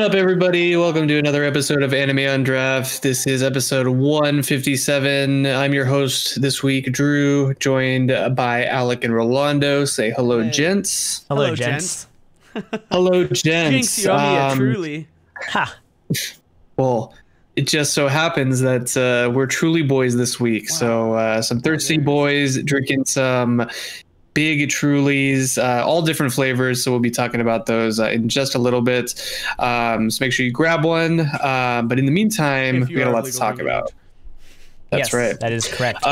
up, everybody? Welcome to another episode of Anime on Draft. This is episode 157. I'm your host this week, Drew, joined by Alec and Rolando. Say hello, Hey. gents. Hello, gents. Hello, gents. Jinx, you owe me a truly. Ha! Well, it just so happens that we're truly boys this week. Wow. So some thirsty boys drinking some big Trulies, all different flavors. So we'll be talking about those in just a little bit. So make sure you grab one. But in the meantime, we got a lot to talk about. That's Yes, right. that is correct.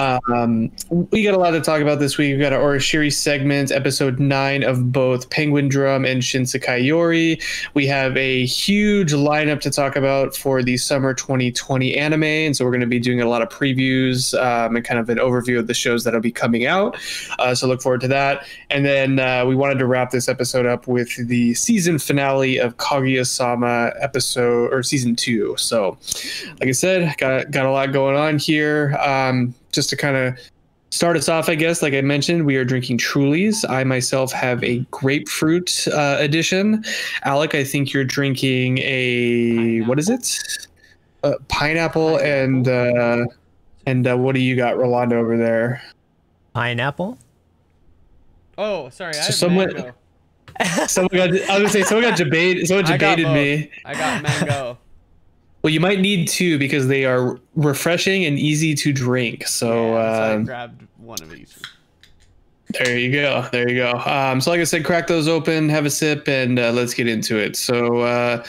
We got a lot to talk about this week. We've got our Orishiri segment, episode 9 of both Penguin Drum and Shinsekai Yori. We have a huge lineup to talk about for the summer 2020 anime, and so we're going to be doing a lot of previews and kind of an overview of the shows that'll be coming out. So look forward to that. And then we wanted to wrap this episode up with the season finale of Kaguya-sama episode or season 2. So, like I said, got a lot going on here. Just to kind of start us off, I guess, like I mentioned, we are drinking Trulies. I myself have a grapefruit edition. Alec, I think you're drinking a what is it? Pineapple. And what do you got, Rolando, over there? Pineapple? Oh, sorry. I have someone- mango. Someone got debated. Someone I got debated both. me. I got mango. Well, you might need two because they are refreshing and easy to drink. So, so I grabbed one of each. there you go. There you go. So like I said, crack those open, have a sip, and let's get into it. So we're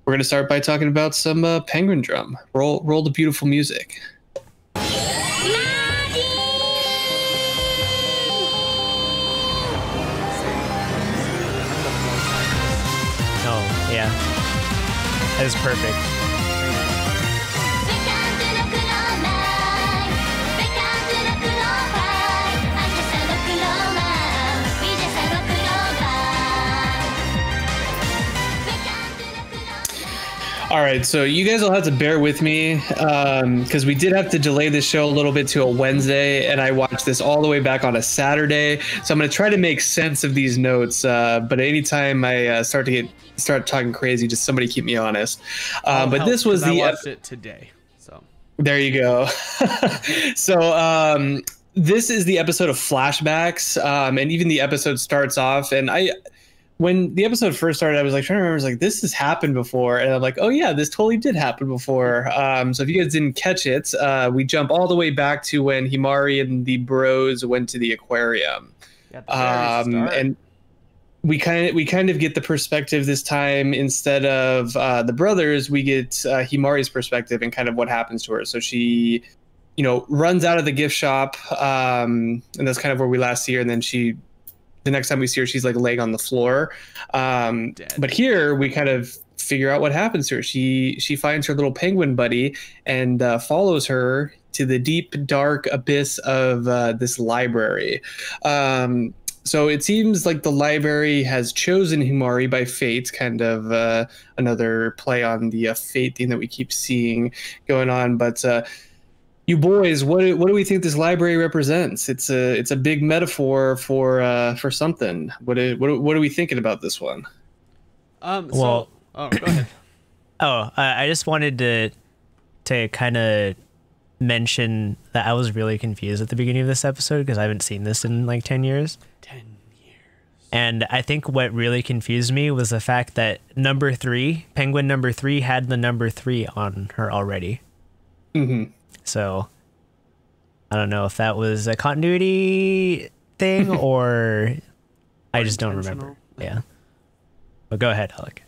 going to start by talking about some Penguin Drum. Roll the beautiful music. Oh, yeah. That is perfect. All right, so you guys will have to bear with me because we did have to delay this show a little bit to a Wednesday, and I watched this all the way back on a Saturday. So I'm going to try to make sense of these notes, but anytime I start talking crazy, just somebody keep me honest. But this was I watched it today. So there you go. So this is the episode of flashbacks, and even the episode starts off, and when the episode first started, I was like trying to remember, I was like, this has happened before. And I'm like, oh yeah, this totally did happen before. So if you guys didn't catch it, we jump all the way back to when Himari and the bros went to the aquarium. And we kind of get the perspective this time. Instead of the brothers, we get Himari's perspective and kind of what happens to her. So she, runs out of the gift shop, and that's kind of where we last see her. And then the next time we see her, she's like laying on the floor. But here we kind of figure out what happens to her. She finds her little penguin buddy and follows her to the deep, dark abyss of this library. So it seems like the library has chosen Himari by fate, kind of another play on the fate thing that we keep seeing going on. But you boys, what do we think this library represents? It's a big metaphor for something. What are we thinking about this one? Go ahead. I just wanted to kind of mention that I was really confused at the beginning of this episode because I haven't seen this in like 10 years. 10 years. And I think what really confused me was the fact that Penguin number 3 had the number 3 on her already. Mm-hmm. So I don't know if that was a continuity thing or I just don't remember. Yeah. But go ahead, Alec.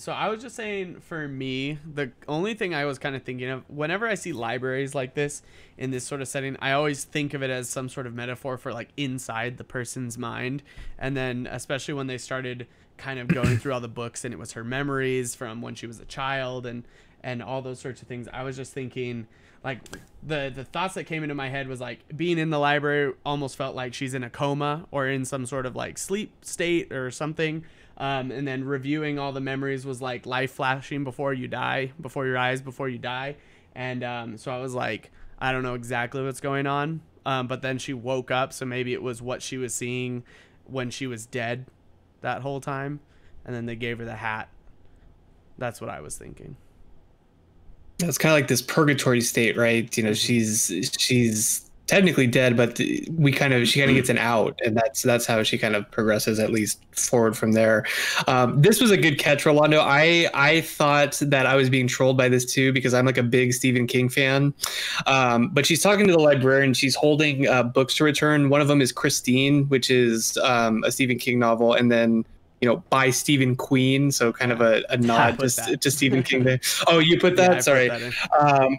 So I was just saying, for me, the only thing I was kind of thinking of whenever I see libraries like this in this sort of setting, I always think of it as some sort of metaphor for like inside the person's mind. And then especially when they started kind of going through all the books and it was her memories from when she was a child and all those sorts of things, I was just thinking, like, the thoughts that came into my head was like being in the library almost felt like she's in a coma or in some sort of like sleep state or something. And then reviewing all the memories was like life flashing before you die, before your eyes, before you die. And so I was like, I don't know exactly what's going on. But then she woke up, so maybe it was what she was seeing when she was dead that whole time. And then they gave her the hat That's what I was thinking. It's kind of like this purgatory state, right? You know, she's technically dead, but she kind of gets an out, and that's how she kind of progresses, at least forward from there. This was a good catch, Rolando. I thought that I was being trolled by this too, because I'm like a big Stephen King fan. But she's talking to the librarian. She's holding books to return. One of them is Christine, which is a Stephen King novel, and then, you know, by Stephen Queen, so kind of a nod to Stephen King there. Oh, you put that? Yeah, Sorry. put that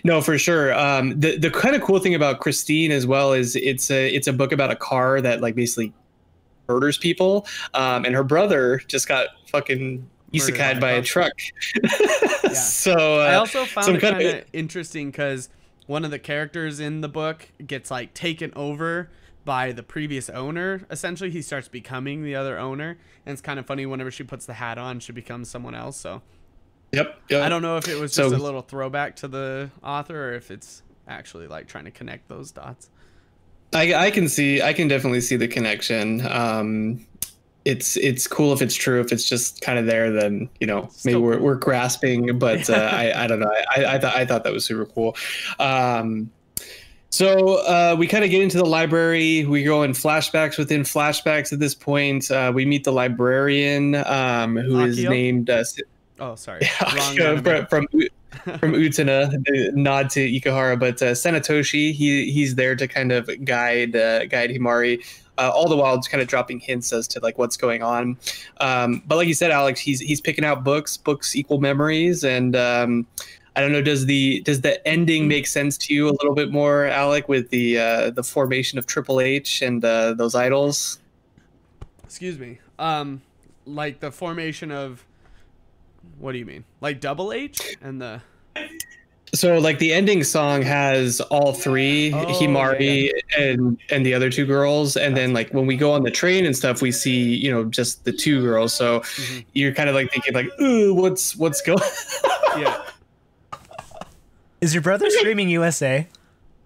No, for sure. The kind of cool thing about Christine as well is it's a book about a car that like basically murders people, and her brother just got fucking isekai'd by a truck. Yeah. So I also found it kind of interesting because one of the characters in the book gets like taken over by the previous owner. Essentially, he starts becoming the other owner, and it's kind of funny whenever she puts the hat on, she becomes someone else. So Yep. I don't know if it was just a little throwback to the author, or if it's actually like trying to connect those dots. I can definitely see the connection. It's cool if it's true. If it's just kind of there, then, you know, maybe we're grasping. But I don't know. I thought that was super cool. So we kind of get into the library. We go in flashbacks within flashbacks. At this point, we meet the librarian, who is named. Oh, sorry. Yeah, from Utena, the nod to Ikuhara, but Sanetoshi, he's there to kind of guide Himari, all the while just kind of dropping hints as to like what's going on. But like you said, Alex, he's picking out books equal memories, and I don't know, does the ending make sense to you a little bit more, Alec, with the formation of Triple H and those idols? Excuse me. Like the formation of. What do you mean? Like Double H and the. So like the ending song has all three, Himari and the other two girls, and then like when we go on the train and stuff, we see, you know, just the two girls. So you're kind of like thinking like, ooh, what's going? Yeah. Is your brother screaming USA?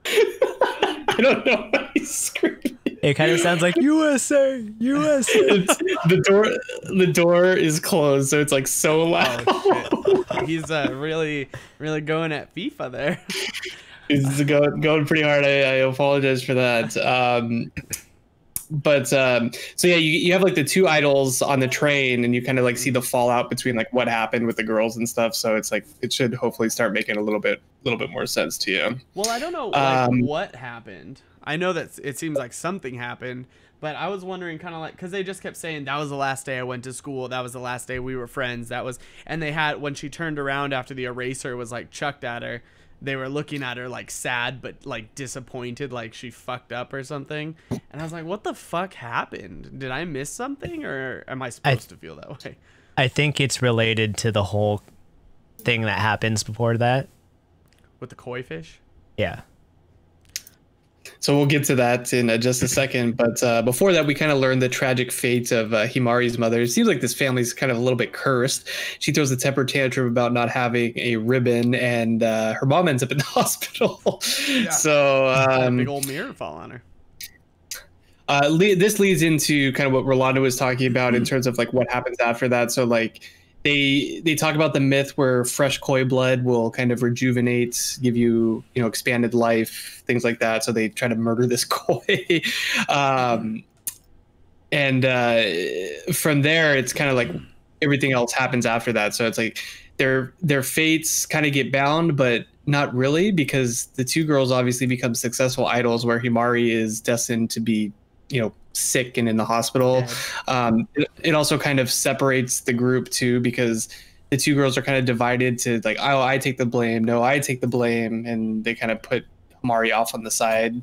I don't know why he's screaming. It kind of sounds like USA, USA. The door is closed, so it's like so loud. Oh, shit. He's really going at FIFA there. He's going pretty hard. I apologize for that. So yeah, you have like the two idols on the train, and you kind of like see the fallout between like what happened with the girls and stuff. So it's like it should hopefully start making a little bit more sense to you. Well, I don't know like, what happened. I know that it seems like something happened, but I was wondering kind of like, because they just kept saying that was the last day I went to school, that was the last day we were friends, and they had, when she turned around after the eraser was like chucked at her, they were looking at her like sad but like disappointed, like she fucked up or something. And I was like, what the fuck happened? Did I miss something, or am I supposed to feel that way? I think it's related to the whole thing that happens before that. With the koi fish? Yeah. So we'll get to that in just a second. But before that, we kind of learned the tragic fate of Himari's mother. It seems like this family's kind of a little bit cursed. She throws a temper tantrum about not having a ribbon, and her mom ends up in the hospital. Yeah. So big old mirror fall on her. This leads into kind of what Rolando was talking about in terms of like what happens after that. So like they talk about the myth where fresh koi blood will kind of rejuvenate, give you, you know, expanded life, things like that. So they try to murder this koi. And from there, it's kind of like everything else happens after that. So it's like their fates kind of get bound, but not really, because the two girls obviously become successful idols, where Himari is destined to be, you know, sick and in the hospital. It also kind of separates the group too, because the two girls are kind of divided to like, oh, I take the blame, no, I take the blame, and they kind of put Himari off on the side,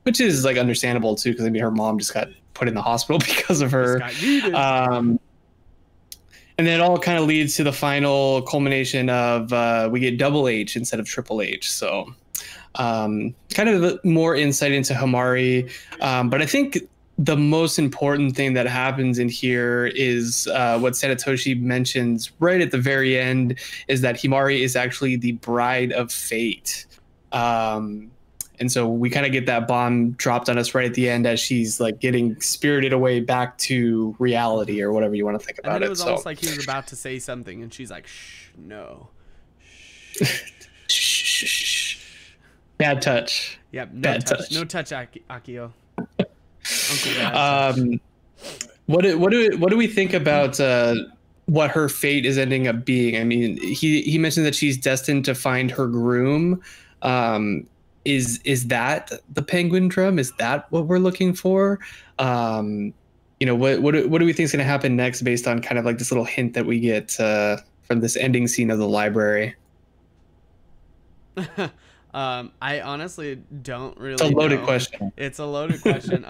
which is like understandable too, because I mean her mom just got put in the hospital because of her. And then it all kind of leads to the final culmination of we get Double H instead of Triple H. So kind of more insight into Himari. But I think the most important thing that happens in here is what Sanetoshi mentions right at the very end, is that Himari is actually the bride of fate. And And so we kind of get that bomb dropped on us right at the end as she's like getting spirited away back to reality or whatever you want to think about And then it was so. almost like he was about to say something, and she's like, "Shh, no." Shh. Bad touch. Yep, no Bad touch. touch. No touch, Akio. Uncle Bad touch. What do we think about what her fate is ending up being? I mean, he mentioned that she's destined to find her groom. Is that the penguin drum? Is that what we're looking for? You know, what do we think is going to happen next based on kind of like this little hint that we get from this ending scene of the library? I honestly don't really. It's a loaded know. question. It's a loaded question.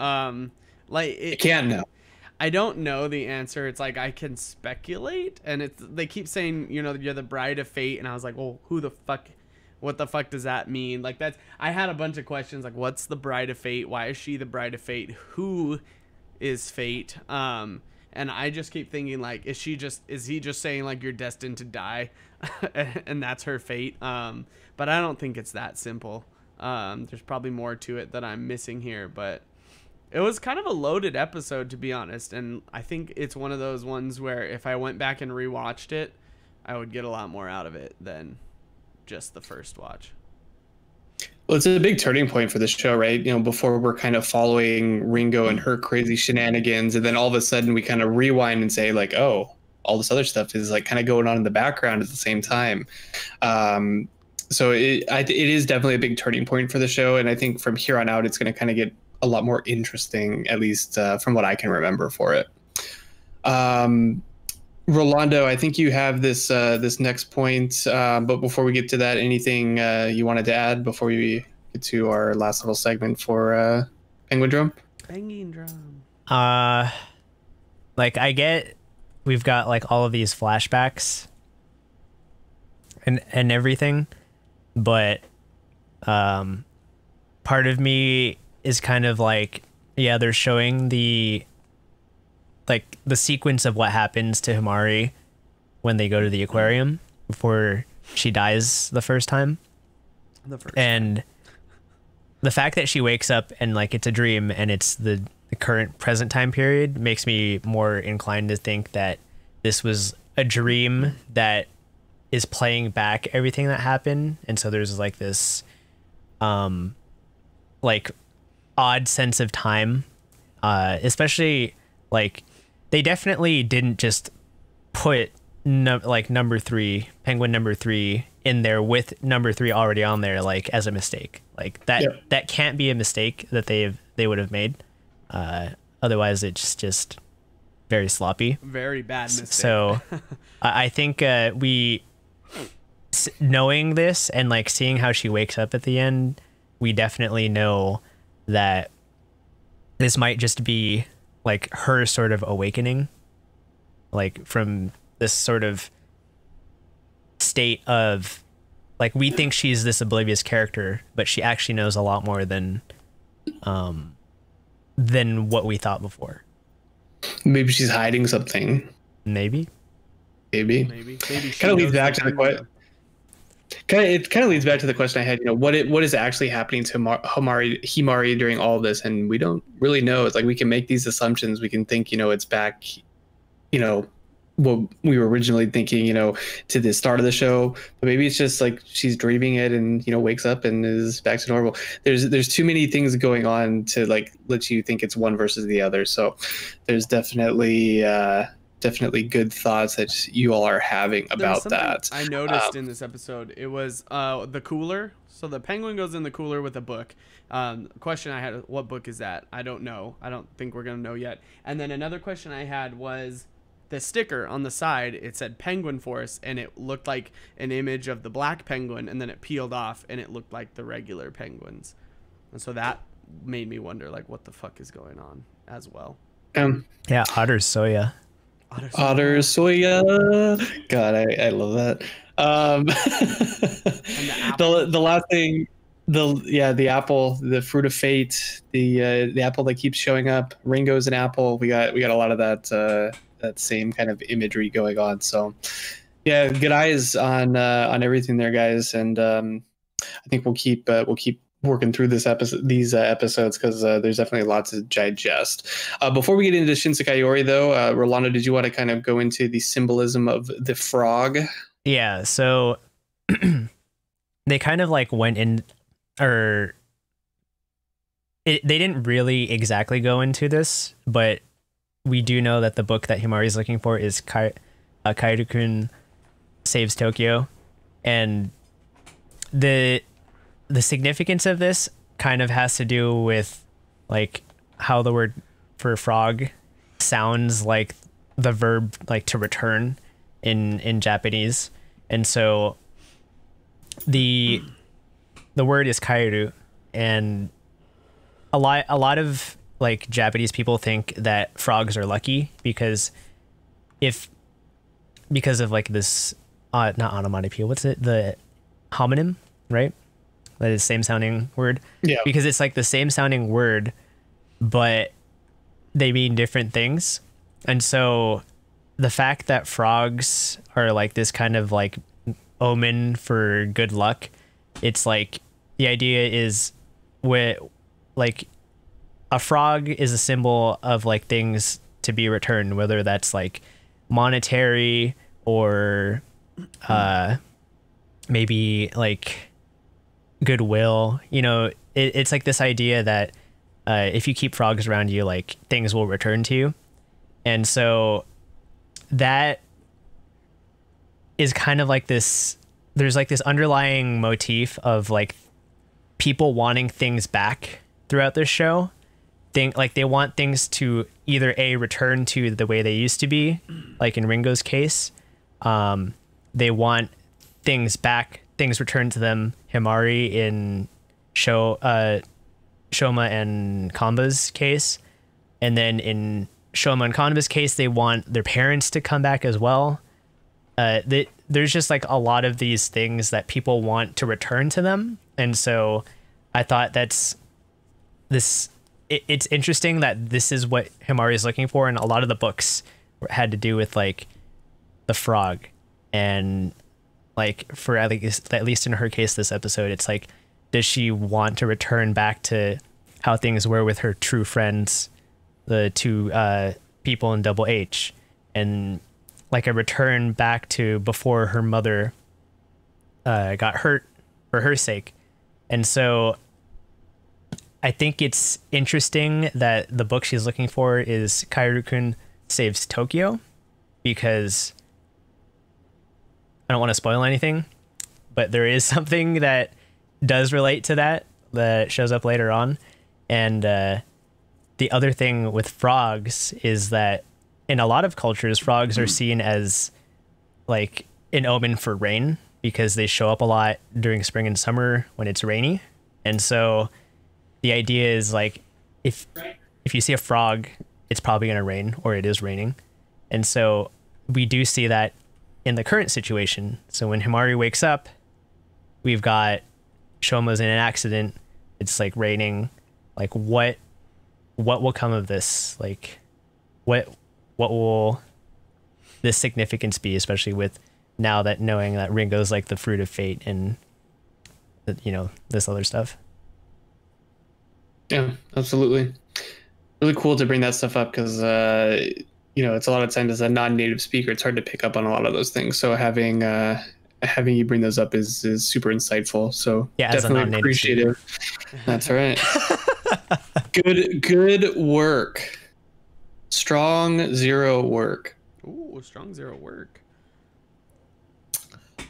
Like You can't know. I don't know the answer. It's like I can speculate, and they keep saying, you know, you're the bride of fate, and I was like, well, what the fuck does that mean? Like I had a bunch of questions like, what's the bride of fate? Why is she the bride of fate? Who is fate? And I just keep thinking like, is he just saying like you're destined to die, and that's her fate? But I don't think it's that simple. There's probably more to it that I'm missing here, but it was kind of a loaded episode, to be honest, and I think it's one of those ones where if I went back and rewatched it, I would get a lot more out of it than just the first watch. Well, it's a big turning point for the show, right? You know, before we're kind of following Ringo and her crazy shenanigans, and then all of a sudden we kind of rewind and say like, oh, all this other stuff is like kind of going on in the background at the same time. So it is definitely a big turning point for the show, and I think from here on out, it's going to kind of get a lot more interesting, at least from what I can remember for it. Rolando, I think you have this next point, but before we get to that, anything you wanted to add before we get to our last little segment for Penguin Drum? Penguin Drum. Like we've got like all of these flashbacks and everything, but part of me is kind of like, yeah, they're showing the sequence of what happens to Himari when they go to the aquarium before she dies the first time. And the fact that she wakes up and like it's a dream and it's the current present time period makes me more inclined to think that this was a dream that is playing back everything that happened. And so there's like this like odd sense of time, especially like they definitely didn't just put number 3, Penguin number 3 in there with number 3 already on there, like as a mistake. Like that, yeah. That can't be a mistake that they would have made. Otherwise it's just very sloppy. Very bad mistake. So I think knowing this and like seeing how she wakes up at the end, we definitely know that this might just be like her sort of awakening, like from this sort of state of like, we think she's this oblivious character, but she actually knows a lot more than what we thought before. Maybe she's hiding something. Maybe. Kind of leads back to the question. It kind of leads back to the question I had. You know, what is actually happening to Himari during all of this, and we don't really know. It's like we can make these assumptions. We can think, you know, it's back, you know, what we were originally thinking, you know, to the start of the show. But maybe it's just like she's dreaming it, and you know, wakes up and is back to normal. There's too many things going on to like let you think it's one versus the other. So there's definitely good thoughts that you all are having about that. I noticed in this episode, it was the cooler. So the penguin goes in the cooler with a book. Question I had, what book is that? I don't know. I don't think we're gonna know yet. And then another question I had was the sticker on the side. It said Penguin Force, and it looked like an image of the black penguin, and then it peeled off and it looked like the regular penguins. And so that made me wonder, like, what the fuck is going on as well. Yeah, Otter Soya. Otter Soya. God, I love that. The last thing, the apple, the fruit of fate, the apple that keeps showing up. Ringo's an apple. We got a lot of that same kind of imagery going on. So yeah, good eyes on everything there, guys. And I think we'll keep working through these episodes, because there's definitely lots to digest. Before we get into Shinsekai Yori, though, Rolando, did you want to kind of go into the symbolism of the frog? Yeah, so they kind of like went in, or they didn't really exactly go into this, but we do know that the book that Himari is looking for is Kaeru-kun Saves Tokyo, and the significance of this kind of has to do with like how the word for frog sounds like the verb like to return in Japanese, and so the word is kaeru, and a lot of like Japanese people think that frogs are lucky because of like this not onomatopoeia, what's it, the homonym, right? That is same sounding word. Yeah. Because it's like the same sounding word, but they mean different things. And so the fact that frogs are like this kind of like omen for good luck, it's like the idea is where like a frog is a symbol of like things to be returned, whether that's like monetary or maybe like goodwill. You know, it's like this idea that if you keep frogs around you, like things will return to you. And so that is kind of like this, there's like this underlying motif of like people wanting things back throughout this show. Like they want things to either return to the way they used to be, like in Ringo's case. They want things back, things returned to them. Himari in Shoma and Kanba's case, and then in Shoma and Kanba's case, they want their parents to come back as well. There's just like a lot of these things that people want to return to them, and so I thought it's interesting that this is what Himari is looking for, and a lot of the books had to do with like the frog, and like for at least in her case this episode, it's like, does she want to return back to how things were with her true friends, the two people in Double H, and like a return back to before her mother got hurt for her sake. And so I think it's interesting that the book she's looking for is Kaeru-kun Saves Tokyo, because I don't want to spoil anything, but there is something that does relate to that shows up later on. And the other thing with frogs is that in a lot of cultures, frogs are seen as like an omen for rain, because they show up a lot during spring and summer when it's rainy. And so the idea is like, if you see a frog, it's probably going to rain, or it is raining. And so we do see that in the current situation. So when Himari wakes up, we've got Shoma's in an accident. It's like raining. Like what will come of this? Like what will this significance be, especially with now that knowing that Ringo's like the fruit of fate and you know, this other stuff. Yeah, absolutely. Really cool to bring that stuff up, because you know, it's a lot of times as a non-native speaker, it's hard to pick up on a lot of those things. So having you bring those up is super insightful. So yeah, definitely appreciative. That's right. Good work. Strong zero work. Ooh, strong zero work.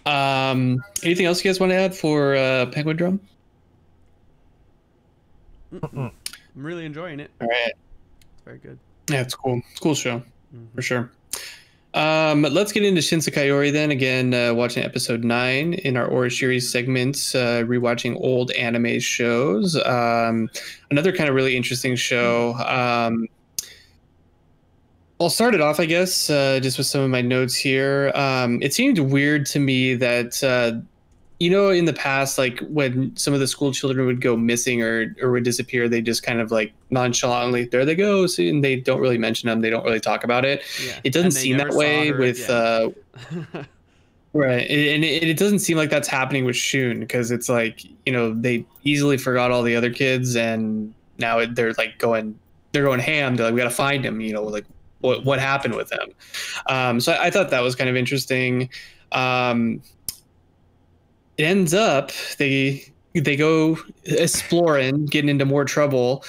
Anything else you guys want to add for Penguin Drum? I'm really enjoying it. All right. It's very good. Yeah, it's cool. It's a cool show, for sure. Let's get into Shinsekai Yori then. Again, watching episode 9 in our Orishiri segments, rewatching old anime shows. Another kind of really interesting show. I'll start it off, I guess, just with some of my notes here. It seemed weird to me that, you know, in the past, like when some of the school children would go missing or would disappear, they just kind of like nonchalantly, there they go, and they don't really mention them. They don't really talk about it. Yeah. It doesn't seem that way with Right. And it doesn't seem like that's happening with Shun, because it's like, they easily forgot all the other kids, and now they're like they're going ham. They're like, we got to find him, like what happened with him. So I thought that was kind of interesting. It ends up they go exploring, getting into more trouble.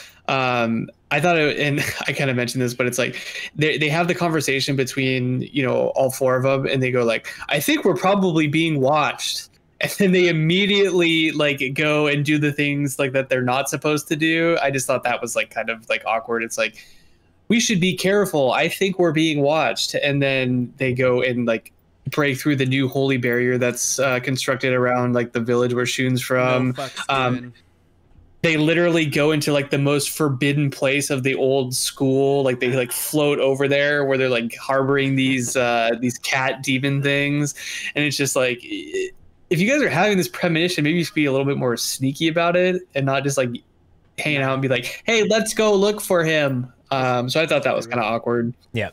I thought and I kind of mentioned this, but it's like they have the conversation between, all four of them, and they go like, I think we're probably being watched. And then they immediately like go and do the things like that they're not supposed to do. I just thought that was like kind of like awkward. It's like, we should be careful. I think we're being watched. And then they go and like break through the new holy barrier that's constructed around like the village where Shun's from. They literally go into like the most forbidden place of the old school. Like they like float over there where they're like harboring these cat demon things. And it's just like, if you guys are having this premonition, maybe you should be a little bit more sneaky about it and not just like hanging out and be like, hey, let's go look for him. So I thought that was kind of awkward. Yeah.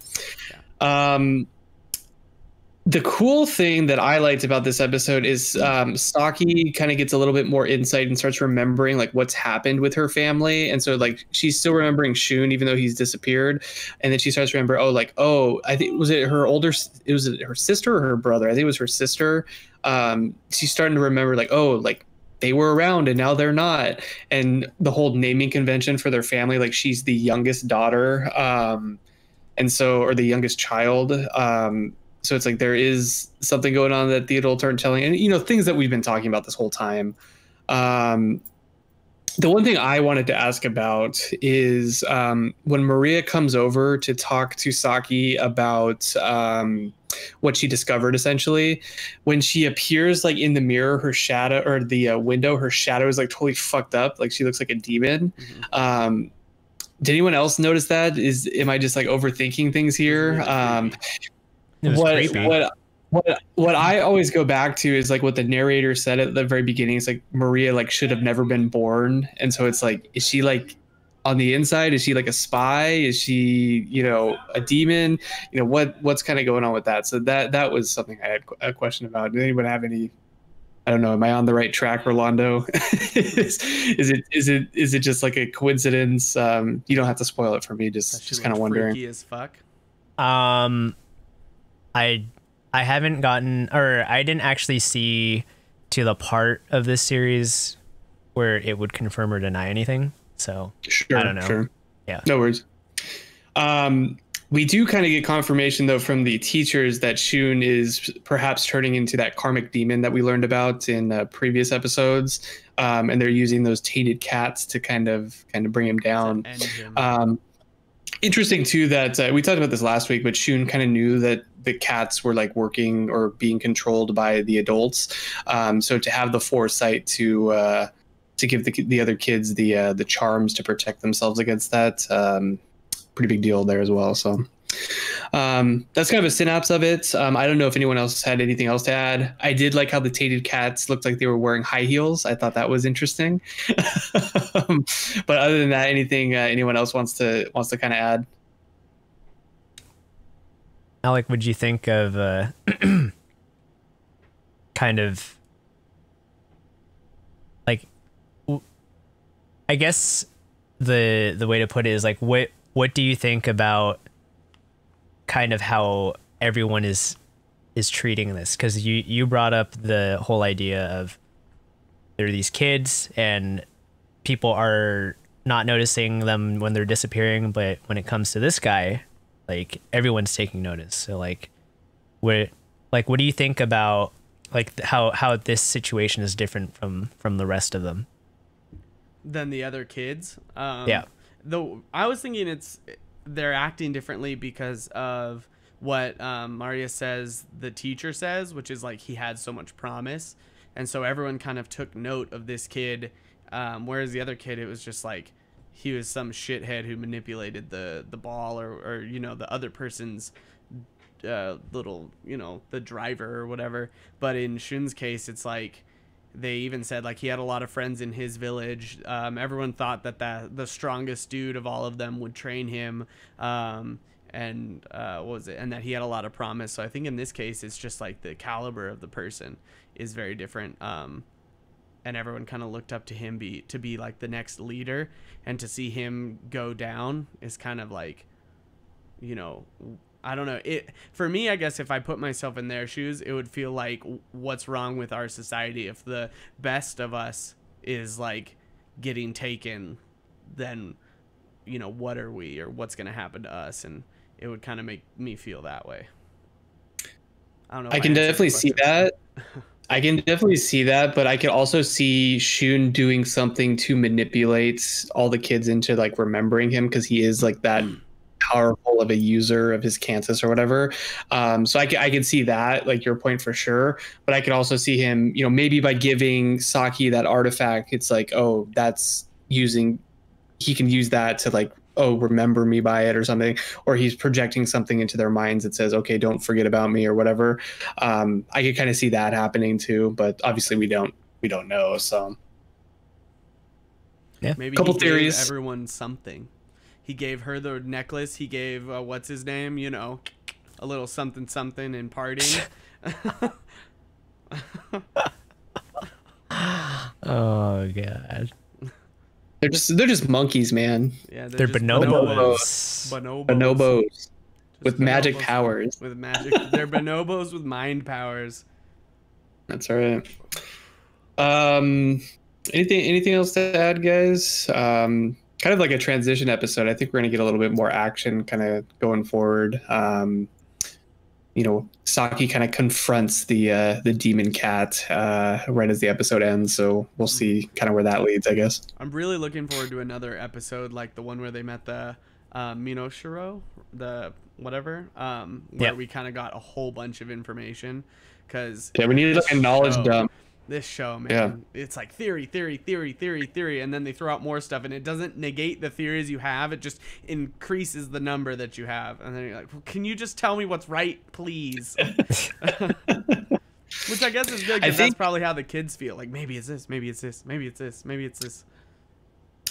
The cool thing that I liked about this episode is Saki kind of gets a little bit more insight and starts remembering like what's happened with her family. And so like she's still remembering Shun even though he's disappeared. And then she starts to remember, I think was it her sister or her brother? I think it was her sister. She's starting to remember they were around and now they're not. And the whole naming convention for their family, like she's the youngest daughter, or the youngest child. So it's like there is something going on that the adults aren't telling, and things that we've been talking about this whole time. The one thing I wanted to ask about is when Maria comes over to talk to Saki about what she discovered, essentially, when she appears like in the mirror, her shadow or the window, her shadow is like totally fucked up, like she looks like a demon. Mm-hmm. Did anyone else notice that? Am I just like overthinking things here? What I always go back to is like what the narrator said at the very beginning. It's like Maria like should have never been born, and so it's like, is she like on the inside? Is she like a spy? Is she a demon? What's kind of going on with that? So that was something I had a question about. Did anyone have any? I don't know. Am I on the right track, Rolando? is it just like a coincidence? You don't have to spoil it for me. Just kind of wondering. Freaky as fuck. I haven't gotten, or I didn't actually see to the part of this series where it would confirm or deny anything. So sure, I don't know. Sure. Yeah. No worries. We do kind of get confirmation though from the teachers that Shun is perhaps turning into that karmic demon that we learned about in previous episodes. And they're using those tainted cats to kind of bring him down. Interesting too that we talked about this last week, but Shun kind of knew that the cats were like working or being controlled by the adults. So to have the foresight to give the other kids the charms to protect themselves against that, pretty big deal there as well. So that's kind of a synapse of it. I don't know if anyone else had anything else to add. I did like how the tainted cats looked like they were wearing high heels. I thought that was interesting. But other than that, anything anyone else wants to kind of add? Alec, what'd you think of kind of like, I guess the way to put it is like, what do you think about kind of how everyone is treating this? Because you brought up the whole idea of there are these kids and people are not noticing them when they're disappearing, but when it comes to this guy, like everyone's taking notice. So like what do you think about like how this situation is different from the rest of them than the other kids? Yeah. Though I was thinking they're acting differently because of what Maria says the teacher says, which is like he had so much promise, and so everyone kind of took note of this kid, whereas the other kid, it was just like he was some shithead who manipulated the ball or the other person's little the driver or whatever. But in Shun's case, it's like they even said like he had a lot of friends in his village. Everyone thought that the strongest dude of all of them would train him. And and what was it? And that he had a lot of promise. So I think in this case, it's just like the caliber of the person is very different. And everyone kind of looked up to him to be like the next leader, and to see him go down is kind of like, you know, I don't know. It for me, I guess if I put myself in their shoes, it would feel like, what's wrong with our society? If the best of us is like getting taken, then, you know, what are we, or what's going to happen to us? And it would kind of make me feel that way. I don't know. I can definitely see that. I can definitely see that, but I could also see Shun doing something to manipulate all the kids into like remembering him, because he is like that powerful of a user of his Kansas or whatever. So I can see that, like your point for sure. But I could also see him, you know, maybe by giving Saki that artifact, it's like, oh, that's using, he can use that to like, oh, remember me by it or something, or he's projecting something into their minds that says, okay, don't forget about me or whatever. I could kind of see that happening too, but obviously we don't know. So yeah, maybe couple he theories. gave everyone something. He gave her the necklace. He gave what's his name? You know, a little something something in parting. Oh god. They're just monkeys, man. Yeah, They're just bonobos. Bonobos with Just magic bonobos powers. With magic, they're bonobos with mind powers. That's right. Anything else to add, guys? Kind of like a transition episode. I think we're gonna get a little bit more action kind of going forward. You know, Saki kind of confronts the demon cat right as the episode ends, so we'll see kind of where that leads, I guess. I'm really looking forward to another episode like the one where they met the Minoshiro, the whatever, where we kind of got a whole bunch of information, because we needed like a knowledge dump. This show, man, it's like theory, and then they throw out more stuff, and it doesn't negate the theories you have. It just increases the number that you have, and then you're like, well, can you just tell me what's right, please? Which I guess is good, because that's probably how the kids feel. Like, maybe it's this, maybe it's this, maybe it's this, maybe it's this.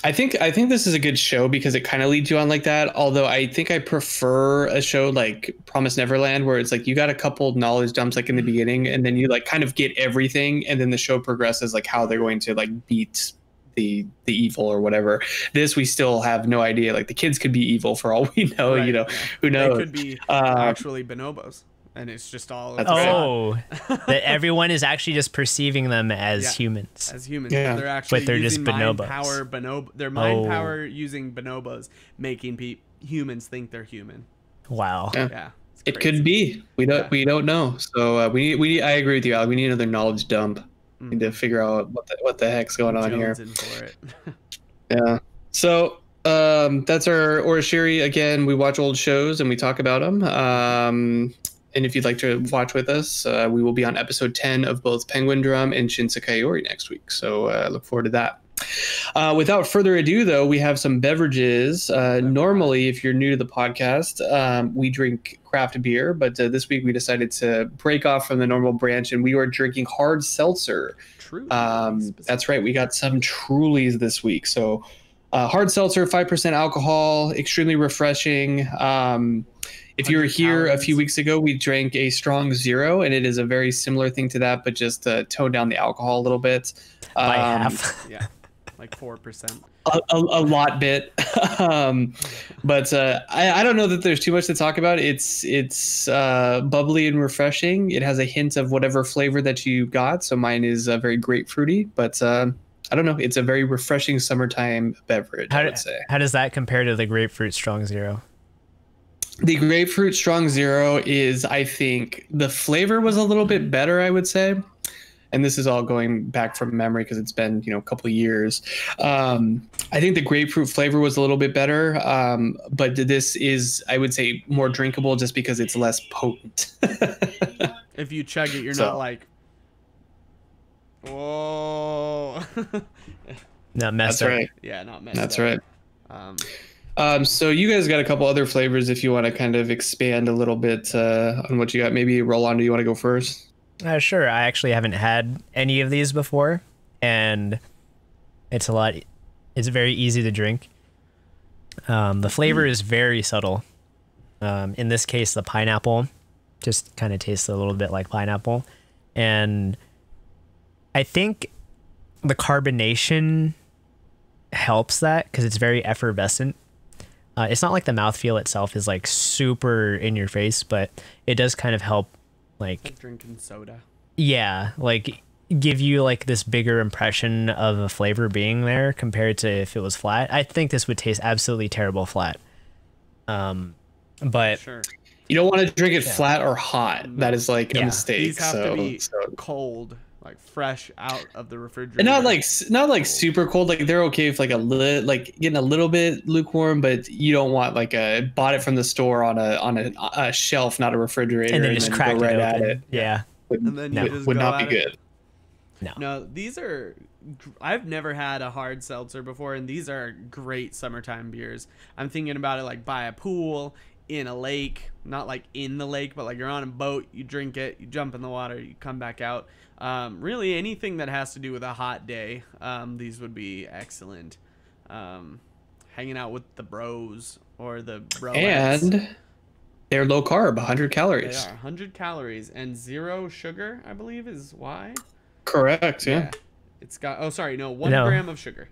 I think this is a good show because it kind of leads you on like that. Although I think I prefer a show like Promise Neverland, where it's like you got a couple knowledge dumps like in the beginning, and then you like kind of get everything, and then the show progresses like how they're going to like beat the evil or whatever. This, we still have no idea. Like the kids could be evil for all we know. Right, you know, who knows? They could be actually bonobos. And it's just all that everyone is actually just perceiving them as humans. As humans, they're actually but they're using just mind bonobos. power. Their mind power using bonobos, making humans think they're human. Wow. Yeah, it could be. We don't know. So we I agree with you, Al. We need another knowledge dump. We need to figure out what the heck's going on here. For it. Yeah. So that's our Orashiri. Again, we watch old shows and we talk about them. And if you'd like to watch with us, we will be on episode 10 of both Penguin Drum and Shinsekai Yori next week. So look forward to that. Without further ado, though, we have some beverages. Normally, if you're new to the podcast, we drink craft beer. But this week we decided to break off from the normal branch, and we are drinking hard seltzer. That's right. We got some Trulies this week. So hard seltzer, 5% alcohol, extremely refreshing. If you were here a few weeks ago, we drank a Strong Zero, and it is a very similar thing to that, but just tone down the alcohol a little bit. By half. Yeah, like 4%. A lot bit. But I don't know that there's too much to talk about. It's bubbly and refreshing. It has a hint of whatever flavor that you got. So mine is very grapefruity, but I don't know. It's a very refreshing summertime beverage, I would say. How does that compare to the grapefruit Strong Zero? The grapefruit Strong Zero is, I think, the flavor was a little bit better, I would say. And this is all going back from memory because it's been, a couple of years. I think the grapefruit flavor was a little bit better. But this is, I would say, more drinkable just because it's less potent. If you chug it, you're not like, whoa. Not messed up. That's right. Yeah, not messed That's up. right. So you guys got a couple other flavors if you want to kind of expand a little bit on what you got. Maybe Rolando, you want to go first? Sure. I actually haven't had any of these before, and it's very easy to drink. The flavor is very subtle. In this case, the pineapple just kind of tastes a little bit like pineapple. And I think the carbonation helps that because it's very effervescent. It's not like the mouthfeel itself is like super in your face, but it does kind of help like drinking soda. Yeah, like give you like this bigger impression of a flavor being there compared to if it was flat. I think this would taste absolutely terrible flat. But Sure. You don't want to drink it flat or hot. That is like a mistake. These have so, to be so. cold, like fresh out of the refrigerator. And not like super cold. Like they're okay with like like getting a little bit lukewarm, but you don't want like bought it from the store on a shelf, not a refrigerator, and then just crack it right open. at it. Yeah. And then you just would go not be at it. good. No, these are. I've never had a hard seltzer before, and these are great summertime beers. I'm thinking about it like by a pool, in a lake, not like in the lake, but like you're on a boat, you drink it, you jump in the water, you come back out. Really anything that has to do with a hot day, these would be excellent. Hanging out with the bros or the broettes. And they're low carb, 100 calories. They are 100 calories and 0 sugar, I believe is why. Correct, yeah. It's got 1 gram of sugar.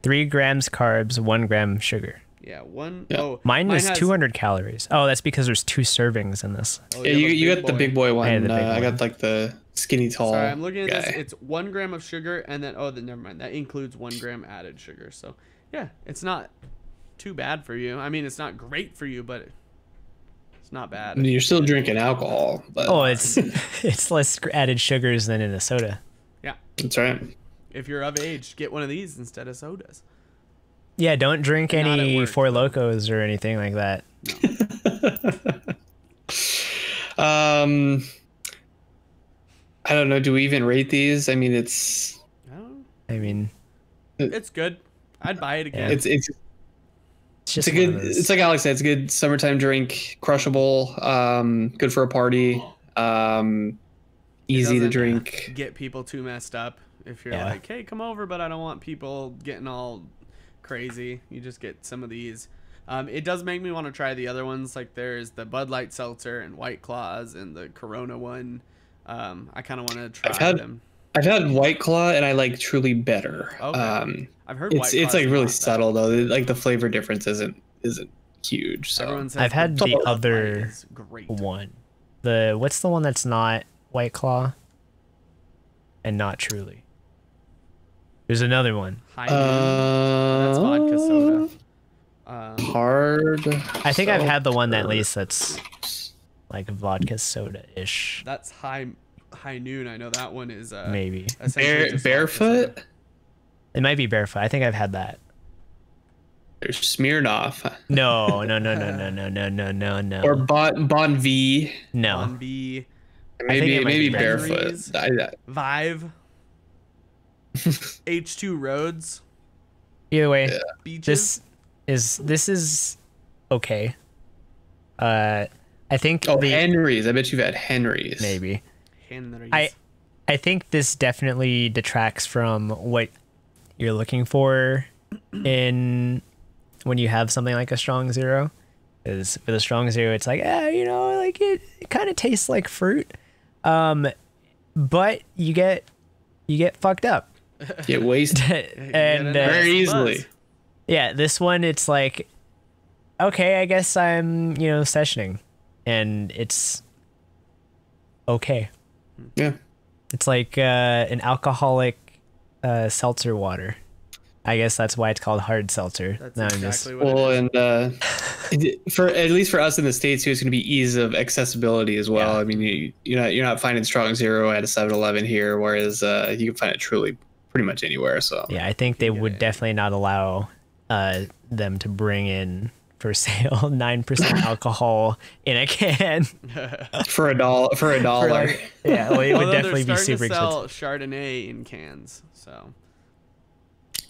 3 grams carbs, 1 gram sugar. Yeah, one. Yeah. Oh, mine is has 200 calories. Oh, that's because there's 2 servings in this. Oh, Yeah, you got the big boy one. I had the big I one. got like the skinny tall. Sorry, I'm looking at guy. this. It's 1 gram of sugar, and then never mind. That includes 1 gram added sugar. So yeah, it's not too bad for you. I mean, it's not great for you, but it's not bad. I mean, you're still drinking alcohol. But Oh, it's less added sugars than in a soda. Yeah, that's right. if you're of age, get one of these instead of sodas. Yeah, don't drink Not at any work, Four though. Locos or anything like that. I don't know. Do we even rate these? I mean, it's I don't know. I mean, It's good. I'd buy it again. it's it's just a one of good. those- It's like Alex said. It's a good summertime drink. Crushable. Good for a party. Easy to doesn't drink. Get people too messed up. If you're Yeah. like, hey, come over, but I don't want people getting all crazy. You just get some of these. It does make me want to try the other ones. Like there's the Bud Light Seltzer and White Claws and the Corona one. I kind of want to try them. I've had White Claw and I like Truly better. Okay. I've heard White It's Claw's like really not that subtle though. Like the flavor difference isn't huge. So Everyone says I've had the Bud Light other is great. one. What's the one that's not White Claw and not Truly? There's another one. High Noon. That's vodka soda. Hard. I think I've had the one that at least that's like vodka soda-ish. That's High Noon. I know that one is Maybe. essentially just vodka Barefoot. soda. It might be Barefoot. I think I've had that. There's Smirnoff. No. Or Bon V. No. Bon V, Maybe it might be Barefoot. Henry's. Vive, H2 Roads, Either way, Beaches. this is okay. I think Henry's. I bet you've had Henry's. maybe. Henry's. I think this definitely detracts from what you're looking for in when you have something like a strong zero. Because with a strong zero, it's like, like it kind of tastes like fruit, but you get fucked up. Get wasted And very easily. yeah, this one it's like, okay, I guess I'm sessioning, and it's okay. Yeah. It's like an alcoholic seltzer water. I guess that's why it's called hard seltzer. That's exactly what Well, it is. and for at least for us in the States too, it's going to be ease of accessibility as well. Yeah. I mean, you're not finding Strong Zero at a 7-Eleven here, whereas you can find it truly pretty much anywhere. So Yeah, I think they would definitely not allow them to bring in for sale 9% alcohol in a can. for a dollar, Yeah, well, it would Although definitely be they're starting super to sell expensive. Chardonnay in cans, so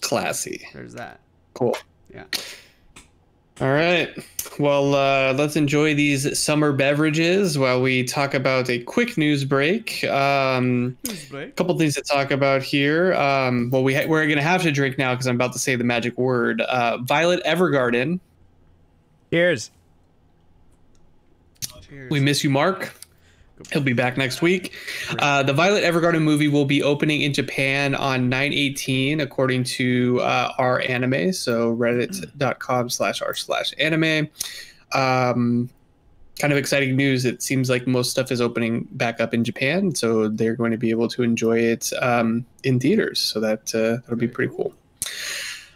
classy, there's that. cool. Yeah. All right. Well, let's enjoy these summer beverages while we talk about a quick news break. A couple things to talk about here. Well, we're going to have to drink now because I'm about to say the magic word. Violet Evergarden. Cheers. Cheers. We miss you, Mark. He'll be back next week. The Violet Evergarden movie will be opening in Japan on 9/18, according to our anime. So reddit.com/r/anime. Kind of exciting news. It seems like most stuff is opening back up in Japan, so they're going to be able to enjoy it in theaters. So that'll be pretty cool.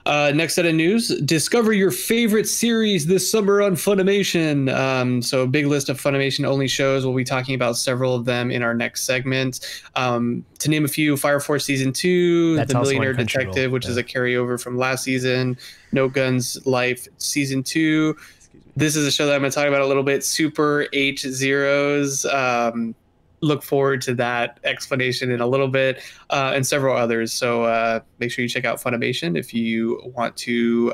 Next set of news, discover your favorite series this summer on Funimation. So a big list of Funimation only shows. We'll be talking about several of them in our next segment. To name a few, Fire Force Season 2, That's The also Millionaire on Crunchyroll, Detective, which is a carryover from last season, No Guns Life Season 2. This is a show that I'm going to talk about a little bit, Super H Zeros. Look forward to that explanation in a little bit, and several others. So make sure you check out Funimation if you want to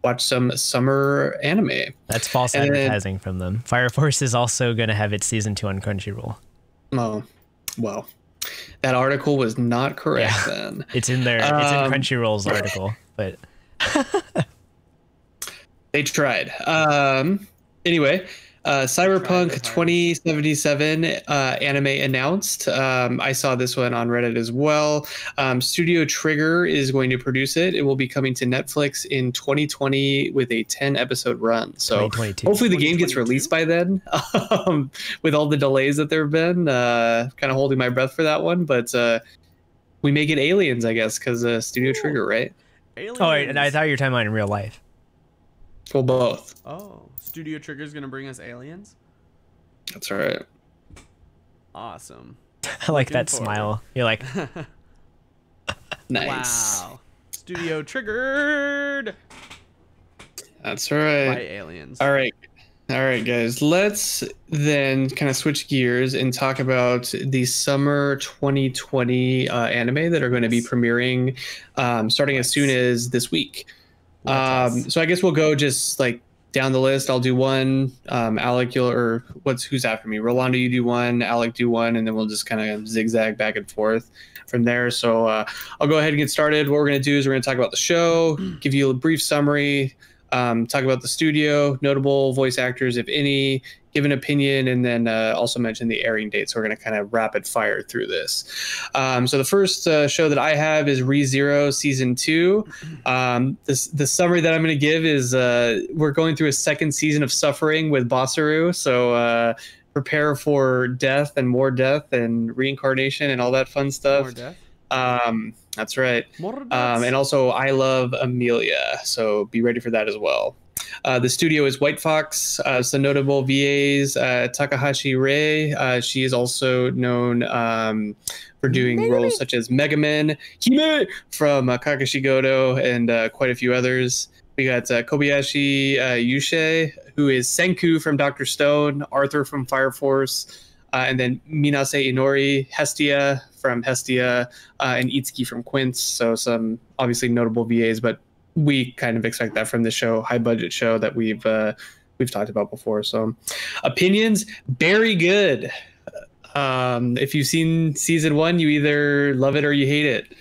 watch some summer anime. That's false advertising from them. Fire Force is also going to have its season 2 on Crunchyroll. Oh, well, that article was not correct then. It's in there. It's in Crunchyroll's article, but they tried. Anyway. Cyberpunk 2077 anime announced. I saw this one on Reddit as well. Studio Trigger is going to produce it. It will be coming to Netflix in 2020 with a 10-episode run. So hopefully the game gets released by then. With all the delays that there have been, kind of holding my breath for that one. But we may get Aliens, I guess, because Studio Trigger, right? Aliens. oh, wait, I thought you were talking about in real life. Well, both. Oh, Studio Trigger's gonna bring us Aliens. That's all right. Awesome. I like that smile. You're like, Nice. Wow. Studio Triggered That's right. by Aliens. All right, guys. Let's then kind of switch gears and talk about the summer 2020 anime that are going to be premiering starting as soon as this week. So I guess we'll go just like down the list. I'll do one. Alec, who's after me? Rolando, you do one. Alec, do one, and then we'll just kind of zigzag back and forth from there. So I'll go ahead and get started. What we're going to do is we're going to talk about the show, give you a brief summary, talk about the studio, notable voice actors, if any, give an opinion, and then also mention the airing date. So we're going to kind of rapid fire through this. So the first show that I have is ReZero Season 2. The summary that I'm going to give is we're going through a second season of suffering with Basaru. So prepare for death and more death and reincarnation and all that fun stuff. More death? That's right. More death. And also I Love Amelia. So be ready for that as well. The studio is White Fox. Some notable VAs, Takahashi Rei. She is also known for doing roles such as Mega Man, Hime from Kakashi Goto, and quite a few others. We got Kobayashi Yushie, who is Senku from Dr. Stone, Arthur from Fire Force, and then Minase Inori, Hestia from Hestia, and Itsuki from Quince. So some obviously notable VAs, but we kind of expect that from the show, high budget show that we've talked about before. So opinions, very good. If you've seen season 1, you either love it or you hate it.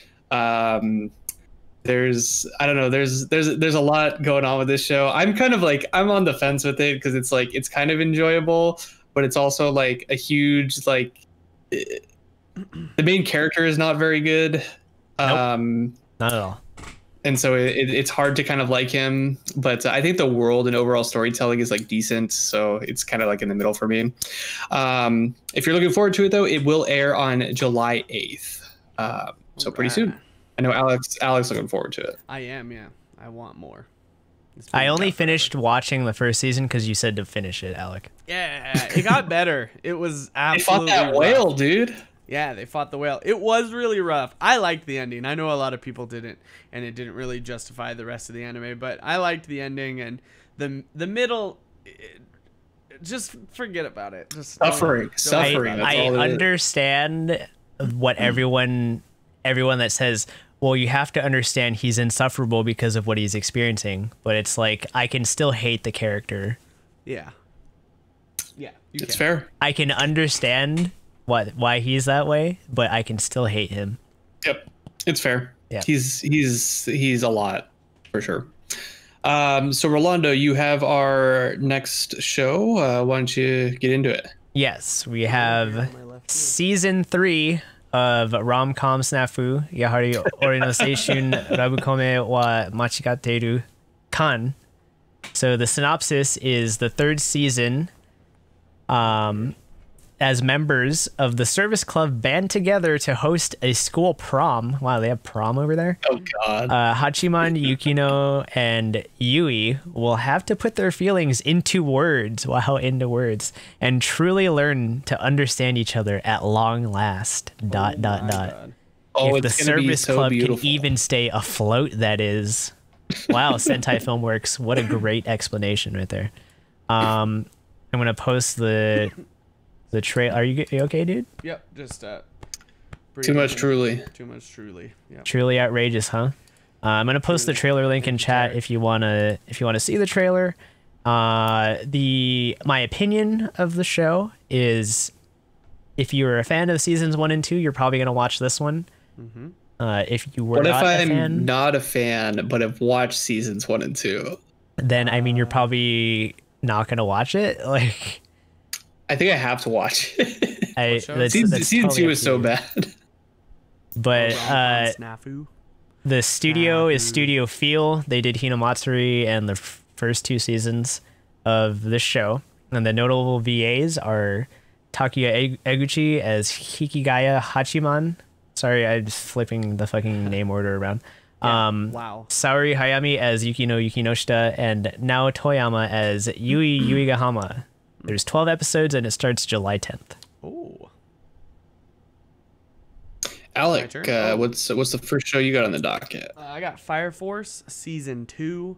There's a lot going on with this show. I'm kind of like, I'm on the fence with it because it's like, it's kind of enjoyable, but it's also like a huge, like, the main character is not very good. Nope. Not at all. And so it's hard to kind of like him, but I think the world and overall storytelling is like decent. So it's kind of like in the middle for me. If you're looking forward to it though, it will air on July 8th. So pretty soon. I know Alex looking forward to it. I am, yeah. I want more. I only finished watching the first season because you said to finish it, Alec. Yeah, it got better. It was absolutely They fought that whale, dude. Yeah, they fought the whale. It was really rough. I liked the ending. I know a lot of people didn't, and it didn't really justify the rest of the anime, but I liked the ending, and the middle, just forget about it. Just suffering. I understand what everyone that says, well, you have to understand he's insufferable because of what he's experiencing, but it's like, I can still hate the character. Yeah. It's fair. I can understand why he's that way, but I can still hate him. Yep, it's fair. Yeah, he's a lot for sure. So Rolando, you have our next show. Why don't you get into it? Yes, we have season 3 of Rom-Com Snafu Yahari Ori no Seishun Rabukome wa Machigateru Kan. So the synopsis is the 3rd season. As members of the service club band together to host a school prom. Wow, they have prom over there? Oh, God. Hachiman, Yukino, and Yui will have to put their feelings into words, and truly learn to understand each other at long last. ... Oh, If the it's gonna be service so club beautiful. can even stay afloat, that is. Wow, Sentai Filmworks, what a great explanation right there. I'm going to post the trail. Are you okay, dude? Yep, just Too much truly. Too much truly. Yeah. Truly outrageous, huh? I'm gonna post the trailer link in chat if you wanna see the trailer. My opinion of the show is, if you're a fan of seasons 1 and 2, you're probably gonna watch this one. Mm-hmm. If you were What if not a I'm fan, not a fan, but have watched seasons 1 and 2? then I mean you're probably not gonna watch it. Like, I think I have to watch it. Season 2 is so bad. But Snafu. the studio is Studio Feel. They did Hinamatsuri and the first 2 seasons of this show. And the notable VAs are Takuya Eguchi as Hikigaya Hachiman. Sorry, I'm flipping the fucking name order around. Wow. Saori Hayami as Yukino Yukinoshita, and Nao Toyama as Yui Yuigahama. There's 12 episodes and it starts July 10th. Oh. Alec, what's the first show you got on the docket? I got Fire Force season 2.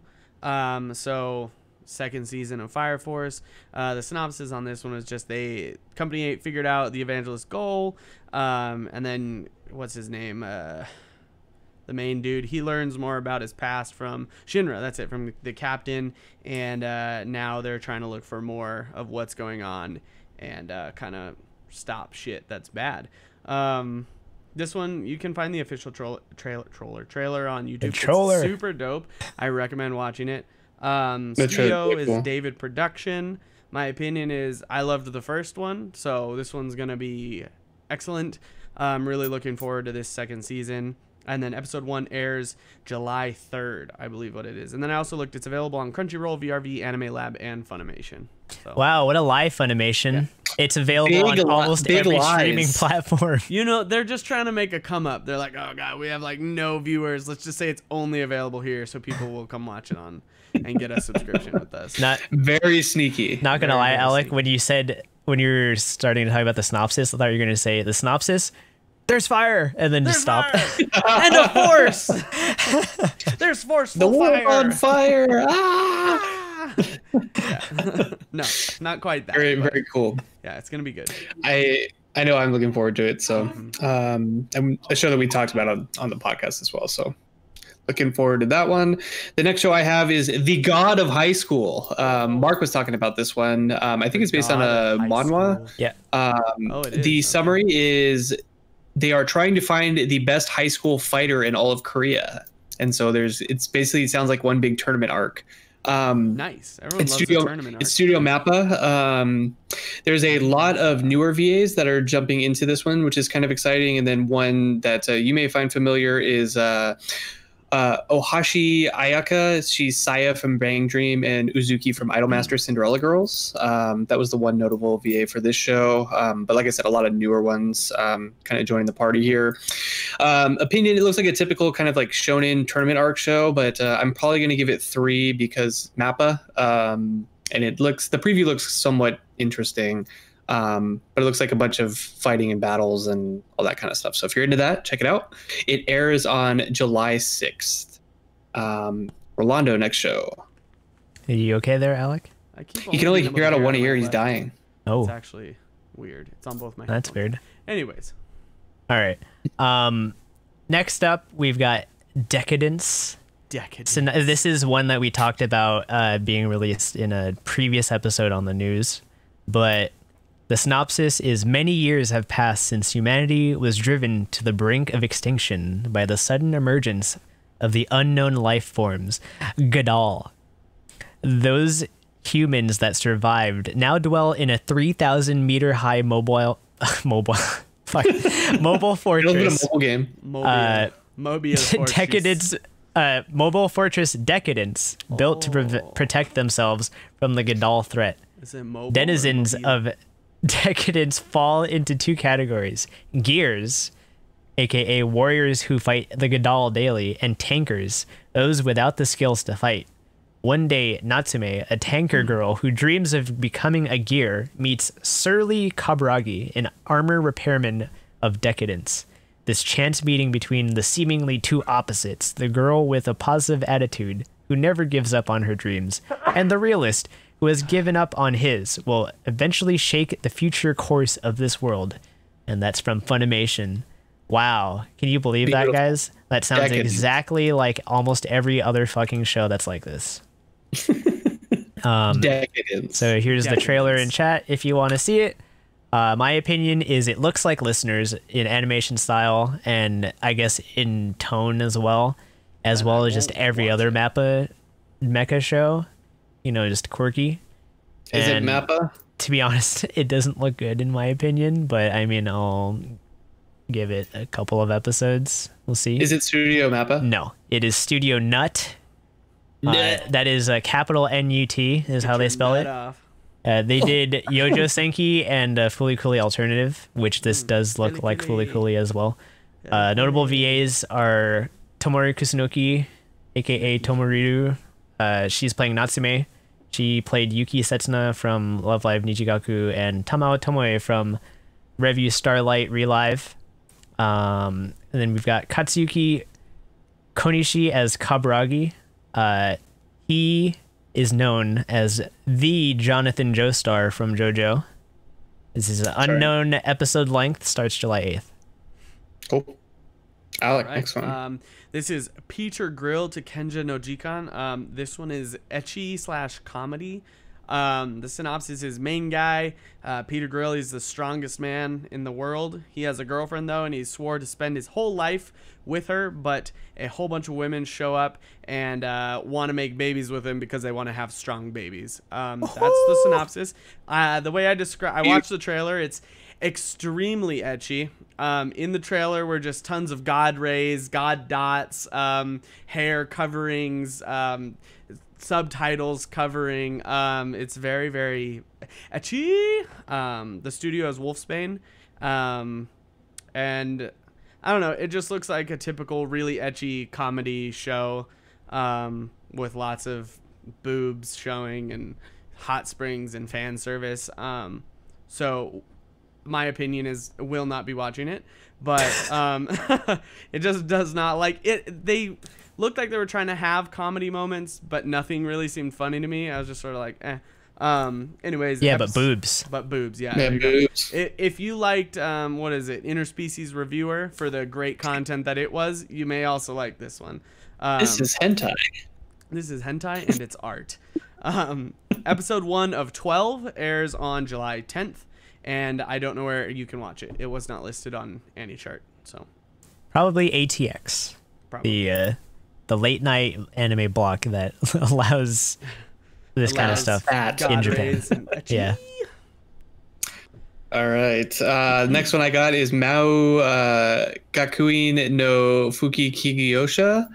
So second season of Fire Force. The synopsis on this one was just Company 8 figured out the evangelist goal. And then what's his name? The main dude, he learns more about his past from Shinra. That's it, from the captain. And now they're trying to look for more of what's going on and kind of stop shit that's bad. This one, you can find the official trailer on YouTube. It's super dope. I recommend watching it. Studio really cool. is David Production. My opinion is I loved the first one, so this one's going to be excellent. I'm really looking forward to this second season. And then episode 1 airs July 3rd, I believe what it is. And then I also looked, it's available on Crunchyroll, VRV, Anime Lab, and Funimation. So. Wow, what a lie, Funimation. Yeah. It's available on almost every streaming platform. You know, they're just trying to make a come up. They're like, oh God, we have like no viewers. Let's just say it's only available here so people will come watch it on and get a subscription with us. Not very sneaky. Not gonna lie, Alec, when you were starting to talk about the synopsis, I thought you were gonna say the synopsis, there's fire, and then just stop. And of force. There's forceful fire. The war on fire. Ah! Yeah. No, not quite that. Very, very cool. Yeah, it's gonna be good. I know I'm looking forward to it. So, a show that we talked about on the podcast as well. So, looking forward to that one. The next show I have is The God of High School. Mark was talking about this one. I think it's based on a manhwa. Yeah. It is. The summary is, they are trying to find the best high school fighter in all of Korea. And so it sounds like one big tournament arc. Nice. Everyone loves the tournament arc. It's Studio Mappa. There's a lot of newer VAs that are jumping into this one, which is kind of exciting. And then one that you may find familiar is Ohashi Ayaka. She's Saya from Bang Dream and Uzuki from Idolmaster Cinderella Girls. That was the one notable VA for this show. But like I said, a lot of newer ones kind of joining the party here. Opinion, it looks like a typical kind of like shonen tournament arc show, but I'm probably going to give it 3 because Mappa. And the preview looks somewhat interesting. But it looks like a bunch of fighting and battles and all that kind of stuff. So if you're into that, check it out. It airs on July 6th. Rolando, next show. Are you okay there, Alec? You can only hear out of one ear. He's dying. Oh, it's actually weird. It's on both my That's headphones. weird. Anyways. All right. Next up, we've got Decadence. So this is one that we talked about being released in a previous episode on the news, but the synopsis is, many years have passed since humanity was driven to the brink of extinction by the sudden emergence of the unknown life forms, Gadal, Those humans that survived now dwell in a 3,000-meter high mobile fortress. A mobile game. Mobia Decadence, mobile fortress Decadence, built to protect themselves from the Gadol threat. Is it mobile Denizens of Decadence fall into two categories: gears, aka warriors who fight the Gadol daily, and tankers, those without the skills to fight. One day, Natsume, a tanker girl who dreams of becoming a gear, meets surly Kaburagi, an armor repairman of Decadence. This chance meeting between the seemingly two opposites, the girl with a positive attitude who never gives up on her dreams, and the realist who has given up on his, will eventually shake the future course of this world. And that's from Funimation. Wow. Can you believe that, guys? That sounds Decadence. exactly like almost every other fucking show that's like this. Decadence. So here's the trailer in chat if you want to see it. My opinion is it looks like Listeners in animation style, and I guess in tone as well as just every other mecha show. You know, just quirky. Is it And Mappa? to be honest, it doesn't look good in my opinion, but I mean, I'll give it a couple of episodes. We'll see. Is it Studio Mappa? No, it is Studio Nut. Nut. That is a capital N-U-T is how they spell it. They did Yojo Senki and Fooly Cooly Alternative, which this does look like Fooly Cooly as well. Notable VAs are Tomoru Kusunoki, aka Tomoriru. She's playing Natsume. She played Yuki Setsuna from Love Live Nijigaku and Tamao Tomoe from Revue Starlight Relive. And then we've got Katsuyuki Konishi as Kaburagi. He is known as the Jonathan Joestar from JoJo. This is an unknown episode length, starts July 8th. Cool. Alec, Right. next one. This is Peter Grill to Kenja no Jikan. This one is ecchi / comedy. The synopsis is main guy, Peter Grill, he's the strongest man in the world. He has a girlfriend though, and he swore to spend his whole life with her, but a whole bunch of women show up and want to make babies with him because they want to have strong babies. That's the synopsis. The way I watched the trailer, it's extremely ecchi. In the trailer were just tons of god rays, god dots, hair coverings, subtitles covering. It's very, very ecchi. The studio is Wolfsbane, and I don't know, it just looks like a typical really ecchi comedy show, with lots of boobs showing and hot springs and fan service. So my opinion is will not be watching it, but it just does not like it. They looked like they were trying to have comedy moments, but nothing really seemed funny to me. I was just sort of like, eh. Anyways, Yeah, but boobs. But boobs, yeah. Yeah, there you go. boobs. If you liked, what is it, Interspecies Reviewer for the great content that it was, you may also like this one. This is hentai. This is hentai and it's art. Episode 1 of 12 airs on July 10th, and I don't know where you can watch it. It was not listed on AniChart, so Probably ATX. probably. The late night anime block that allows this kind of Allows stuff That. in Japan. rays and ecchi. Yeah. All right. Next one I got is Mao Gakuin no Fuki Kigiyosha.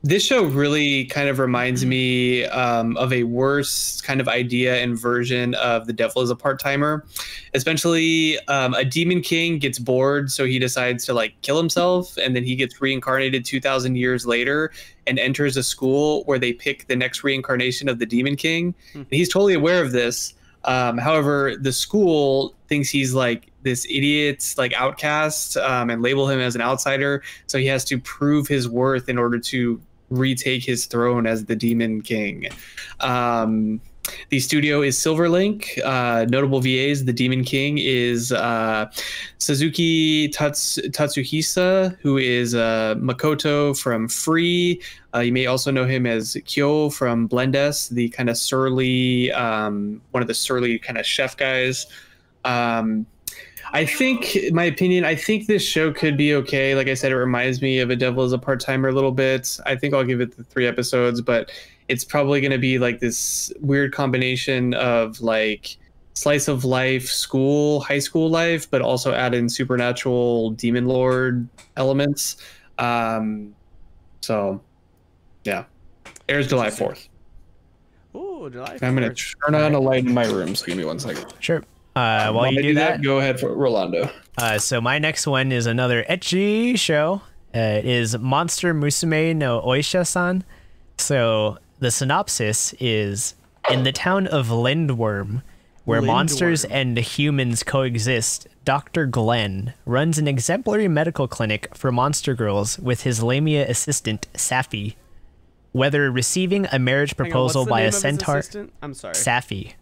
This show really kind of reminds me of a worse kind of idea and version of The Devil is a Part-Timer. Essentially, a demon king gets bored, so he decides to like kill himself, and then he gets reincarnated 2,000 years later and enters a school where they pick the next reincarnation of the demon king. And he's totally aware of this. However, the school thinks he's like this idiot, like outcast, and label him as an outsider. So he has to prove his worth in order to retake his throne as the Demon King. The studio is Silverlink. Notable VAs, the Demon King is Suzuki Tatsuhisa, who is Makoto from Free. You may also know him as Kyo from Blendes, the kind of surly, one of the surly kind of chef guys. I think, in my opinion, I think this show could be okay. Like I said, it reminds me of A Devil is a Part-Timer a little bit. I think I'll give it the 3 episodes, but it's probably going to be like this weird combination of like slice of life high school life, but also add in supernatural demon lord elements. So yeah, airs July 4th. Ooh, July 4th. I'm going to turn on a light in my room, so give me 1 second. Sure. While you do that, go ahead for Rolando. So my next one is another ecchi show. It is Monster Musume no Oisha-san. So the synopsis is, in the town of Lindworm, where monsters and humans coexist, Dr. Glenn runs an exemplary medical clinic for monster girls with his Lamia assistant, Safi. Whether receiving a marriage proposal by a centaur... I'm sorry. Safi.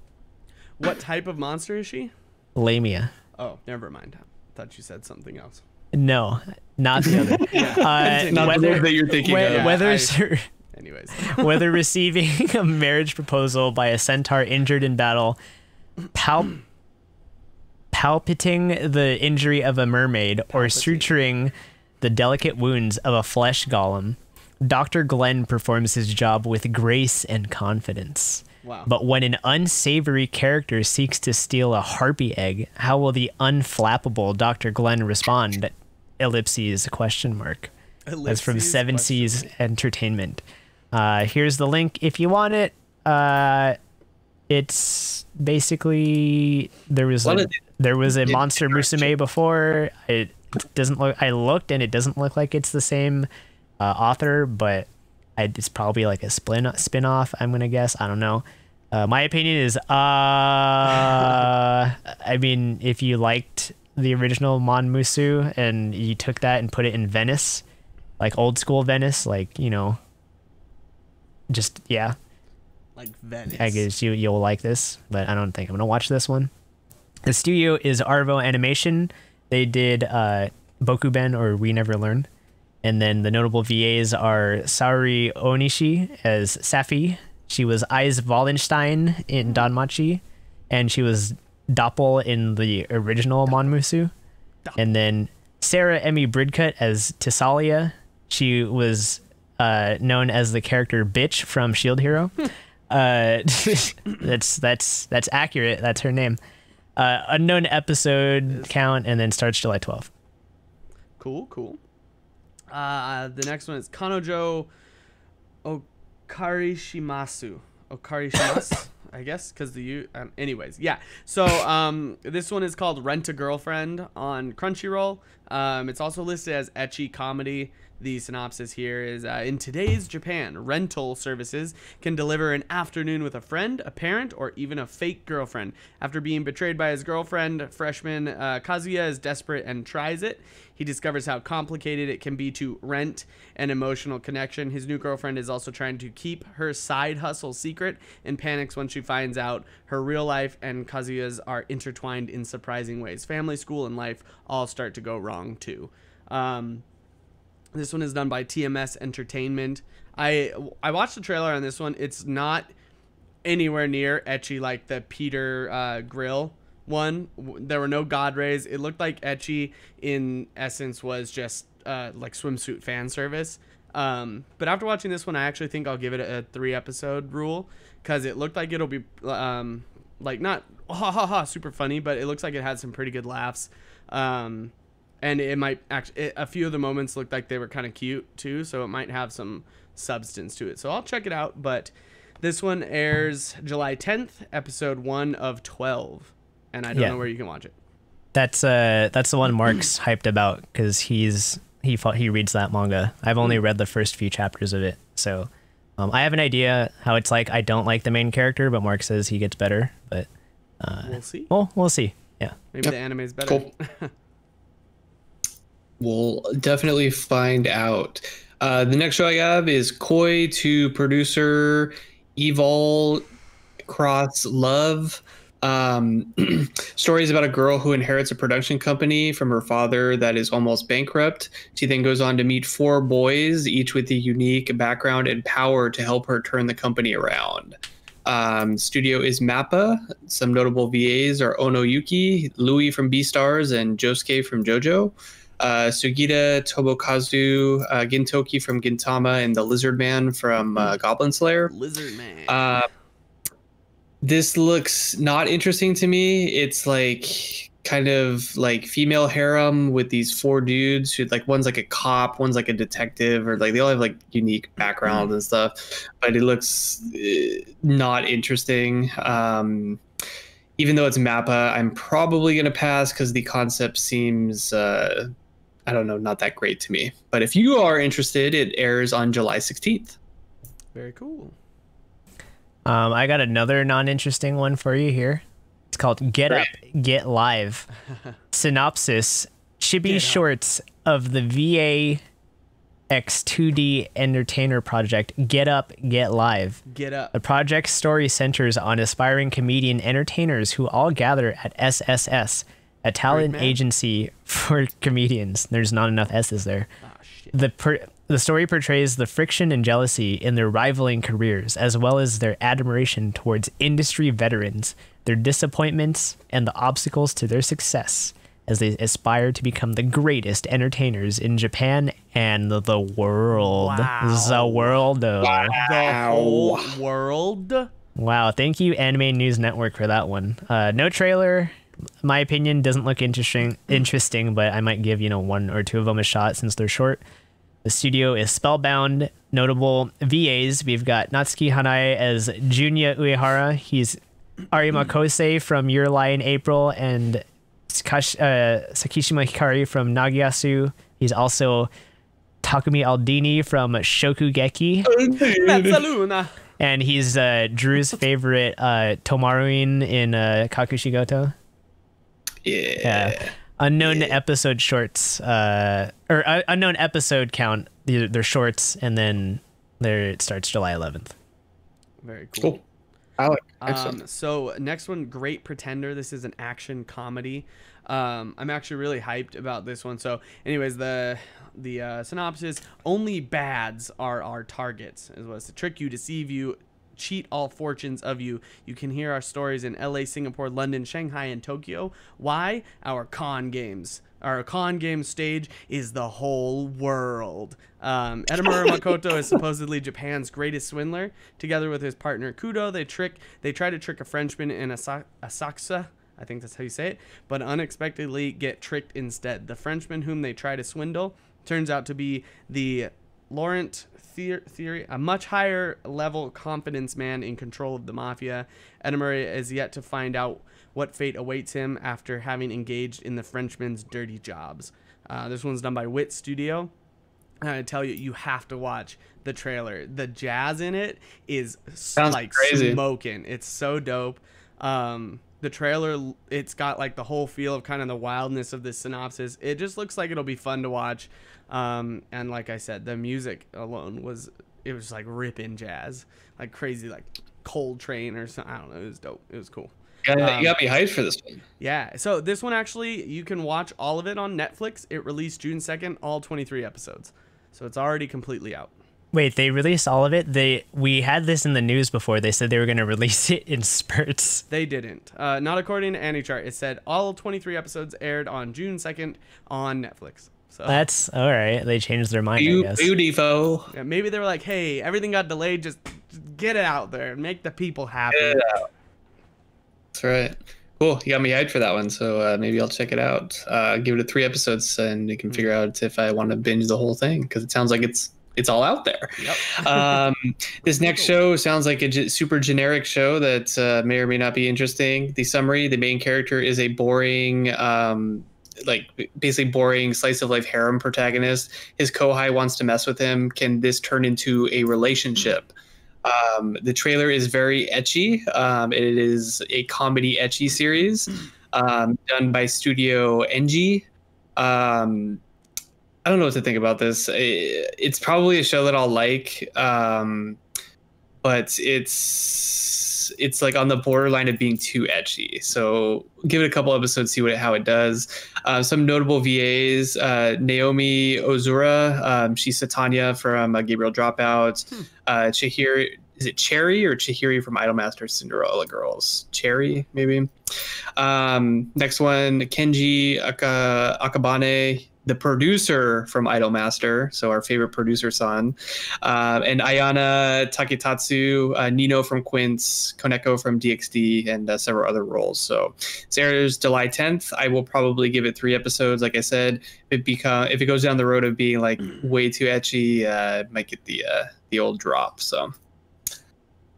What type of monster is she? Lamia. Oh, never mind. I thought you said something else. No, not the other. Not the word that you're thinking of. Anyways. Whether receiving a marriage proposal by a centaur injured in battle, palpating the injury of a mermaid, or suturing the delicate wounds of a flesh golem, Dr. Glenn performs his job with grace and confidence. Wow. But when an unsavory character seeks to steal a harpy egg, how will the unflappable Dr. Glenn respond? Ellipses ? That's from Seven Seas Entertainment. Here's the link if you want it. It's basically there was a Monster Musume before. It doesn't look. I looked and it doesn't look like it's the same author, but it's probably like a spin-off, I'm gonna guess. I don't know. My opinion is I mean, if you liked the original Mon Musu and you took that and put it in Venice, like old school Venice, like, you know, just yeah, like Venice, I guess you'll like this, but I don't think I'm gonna watch this one. The studio is Arvo Animation. They did Bokuben, or We Never Learn. And then the notable VAs are Saori Onishi as Safi. She was Ais Wallenstein in Danmachi, and she was Doppel in the original Monmusu. And then Sarah Emmy Bridcut as Tissalia. She was known as the character Bitch from Shield Hero. That's accurate. That's her name. Unknown episode count, and then starts July 12th. Cool. The next one is Kanojo Okarishimasu. I guess, because anyways, yeah. So this one is called Rent a Girlfriend on Crunchyroll. It's also listed as ecchi comedy. The synopsis here is, in today's Japan, rental services can deliver an afternoon with a friend, a parent, or even a fake girlfriend. After being betrayed by his girlfriend, freshman Kazuya is desperate and tries it. He discovers how complicated it can be to rent an emotional connection. His new girlfriend is also trying to keep her side hustle secret and panics when she finds out her real life and Kazuya's are intertwined in surprising ways. Family, school, and life all start to go wrong too. This one is done by TMS Entertainment. I watched the trailer on this one. It's not anywhere near ecchi like the Peter Grill one. There were no god rays. It looked like ecchi in essence was just like swimsuit fan service. But after watching this one, I actually think I'll give it a 3-episode rule, because it looked like it'll be like not super funny, but it looks like it had some pretty good laughs. And it might actually, a few of the moments looked like they were kind of cute too, so it might have some substance to it. So I'll check it out. But this one airs July 10th, episode 1 of 12, and I don't know where you can watch it. That's the one Mark's hyped about, because he reads that manga. I've only read the first few chapters of it, so I have an idea how it's like. I don't like the main character, but Mark says he gets better. But we'll see. Well, we'll see. Yeah, maybe the anime is better. Cool. We'll definitely find out. The next show I have is Koi to producer Evol Cross Love. Stories about a girl who inherits a production company from her father that is almost bankrupt. She then goes on to meet 4 boys, each with a unique background and power to help her turn the company around. Studio is Mappa. Some notable VAs are Ono Yuki, Louis from Beastars, and Josuke from JoJo. Sugita Tomokazu Gintoki from Gintama, and the Lizard Man from Goblin Slayer. Lizard Man. This looks not interesting to me. It's like kind of like female harem with these 4 dudes who, like, one's like a cop, one's like a detective, or like they all have like unique backgrounds and stuff, but it looks not interesting. Even though it's Mappa, I'm probably gonna pass because the concept seems I don't know, not that great to me. But if you are interested, it airs on July 16th. Very cool. I got another non-interesting one for you here. It's called Get Up, Get Live. Synopsis: chibi shorts of the VA X2D entertainer project Get Up, Get Live. Get Up. The project's story centers on aspiring comedian entertainers who all gather at SSS, a talent agency for comedians. There's not enough S's there. Oh, shit. The story portrays the friction and jealousy in their rivaling careers, as well as their admiration towards industry veterans, their disappointments, and the obstacles to their success as they aspire to become the greatest entertainers in Japan and the world. Wow. The world. The whole world. Wow. Thank you, Anime News Network, for that one. No trailer. My opinion doesn't look interesting, but I might give 1 or 2 of them a shot since they're short. The studio is Spellbound. Notable VAs, we've got Natsuki Hanai as Junya Uehara. He's Arima Kosei from Your Lie in April, and Sakishima Hikari from Nagiasu. He's also Takumi Aldini from Shokugeki. Mezzaluna. And he's Drew's favorite Tomaruin in Kakushigoto. Yeah. Unknown episode shorts, or unknown episode count. They're shorts, and then it starts July 11th. Very cool. Excellent. So next one, Great Pretender. This is an action comedy. I'm actually really hyped about this one. So anyways, the synopsis: only bads are our targets, as well as to trick you, deceive you, cheat all fortunes of you. You can hear our stories in LA, Singapore, London, Shanghai, and Tokyo. Why? Our con games stage is the whole world. Edamura Makoto is supposedly Japan's greatest swindler. Together with his partner Kudo, they try to trick a Frenchman in Asakusa, I think that's how you say it, but unexpectedly get tricked instead. The Frenchman whom they try to swindle turns out to be the Laurent Theory, a much higher level confidence man in control of the mafia. Edamura is yet to find out what fate awaits him after having engaged in the Frenchman's dirty jobs. This one's done by Wit Studio. I tell you, you have to watch the trailer. The jazz in it is like crazy. Smoking. It's so dope. The trailer, it's got like the whole feel of kind of the wildness of this synopsis. It just looks like it'll be fun to watch. And like I said, the music alone was like ripping jazz, like crazy, like Coltrane or something. I don't know. It was dope. It was cool. You got me hyped for this one. Yeah. So this one, actually, you can watch all of it on Netflix. It released June 2nd, all 23 episodes. So it's already completely out. Wait, they released all of it? We had this in the news before. They said they were going to release it in spurts. They didn't. Not according to AniChart. It said all 23 episodes aired on June 2nd on Netflix. So that's all right. They changed their mind, I guess. Beautiful. Yeah, maybe they were like, hey, everything got delayed. Just get it out there and make the people happy. That's right. Cool. You got me hyped for that one. So maybe I'll check it out. Give it 3 episodes and you can figure out if I want to binge the whole thing, because it sounds like it's all out there. Yep. This next show sounds like a super generic show that may or may not be interesting. The summary: the main character is a boring, basically boring slice of life harem protagonist. His kohai wants to mess with him. Can this turn into a relationship? The trailer is very ecchi. It is a comedy ecchi series done by Studio NG. I don't know what to think about this. It's probably a show that I'll like, but it's like on the borderline of being too ecchi. So give it a couple episodes, see how it does. Some notable VAs: Naomi Ozura, she's Satanya from Gabriel Dropout. Chihiro, is it Cherry or Chihiri from Idolmaster Cinderella Girls? Cherry, maybe. Next one, Kenji Akabane. the producer from Idolmaster, so our favorite producer son, and Ayana Taketatsu, Nino from Quince, Koneko from DxD, and several other roles. So it airs July 10th. I will probably give it 3 episodes. Like I said, if it goes down the road of being like way too ecchi, it might get the old drop. So.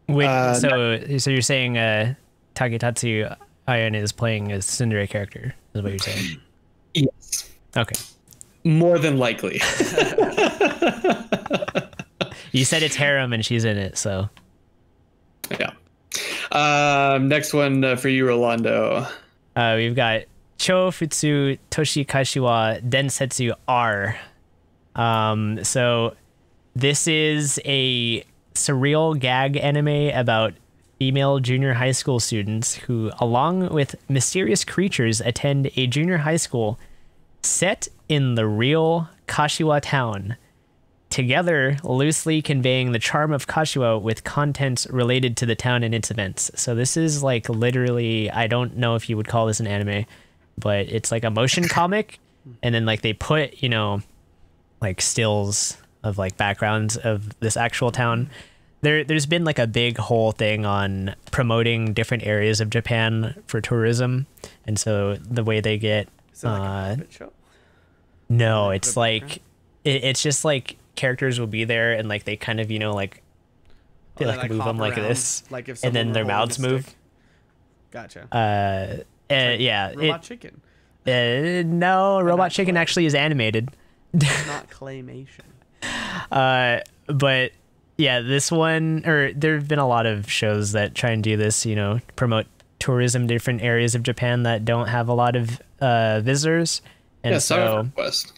So you're saying Taketatsu Ayane is playing a tsundere character, is what you're saying? Yes. Okay. More than likely. You said it's harem and she's in it, so. Yeah. Next one for you, Rolando. We've got Chofutsu Toshikashiwa Densetsu R. So this is a surreal gag anime about female junior high school students who, along with mysterious creatures, attend a junior high school set in the real Kashiwa town, together loosely conveying the charm of Kashiwa with content related to the town and its events. So this is like literally, I don't know if you would call this an anime, but it's like a motion comic, and then like they put, you know, like stills of like backgrounds of this actual town. There's been like a big whole thing on promoting different areas of Japan for tourism, and so the way they get Is it like a puppet show? No, it's like it's just like characters will be there and like they kind of, you know, like they like move them like this, like if and then their someone were mouths holding a move. stick. Gotcha. Yeah, Robot Chicken. no, Robot not Chicken clay. actually is animated. Not claymation. But yeah, this one, or there have been a lot of shows that try and do this, you know, promote tourism, different areas of Japan that don't have a lot of visitors. And Yeah, so, Sakura Quest.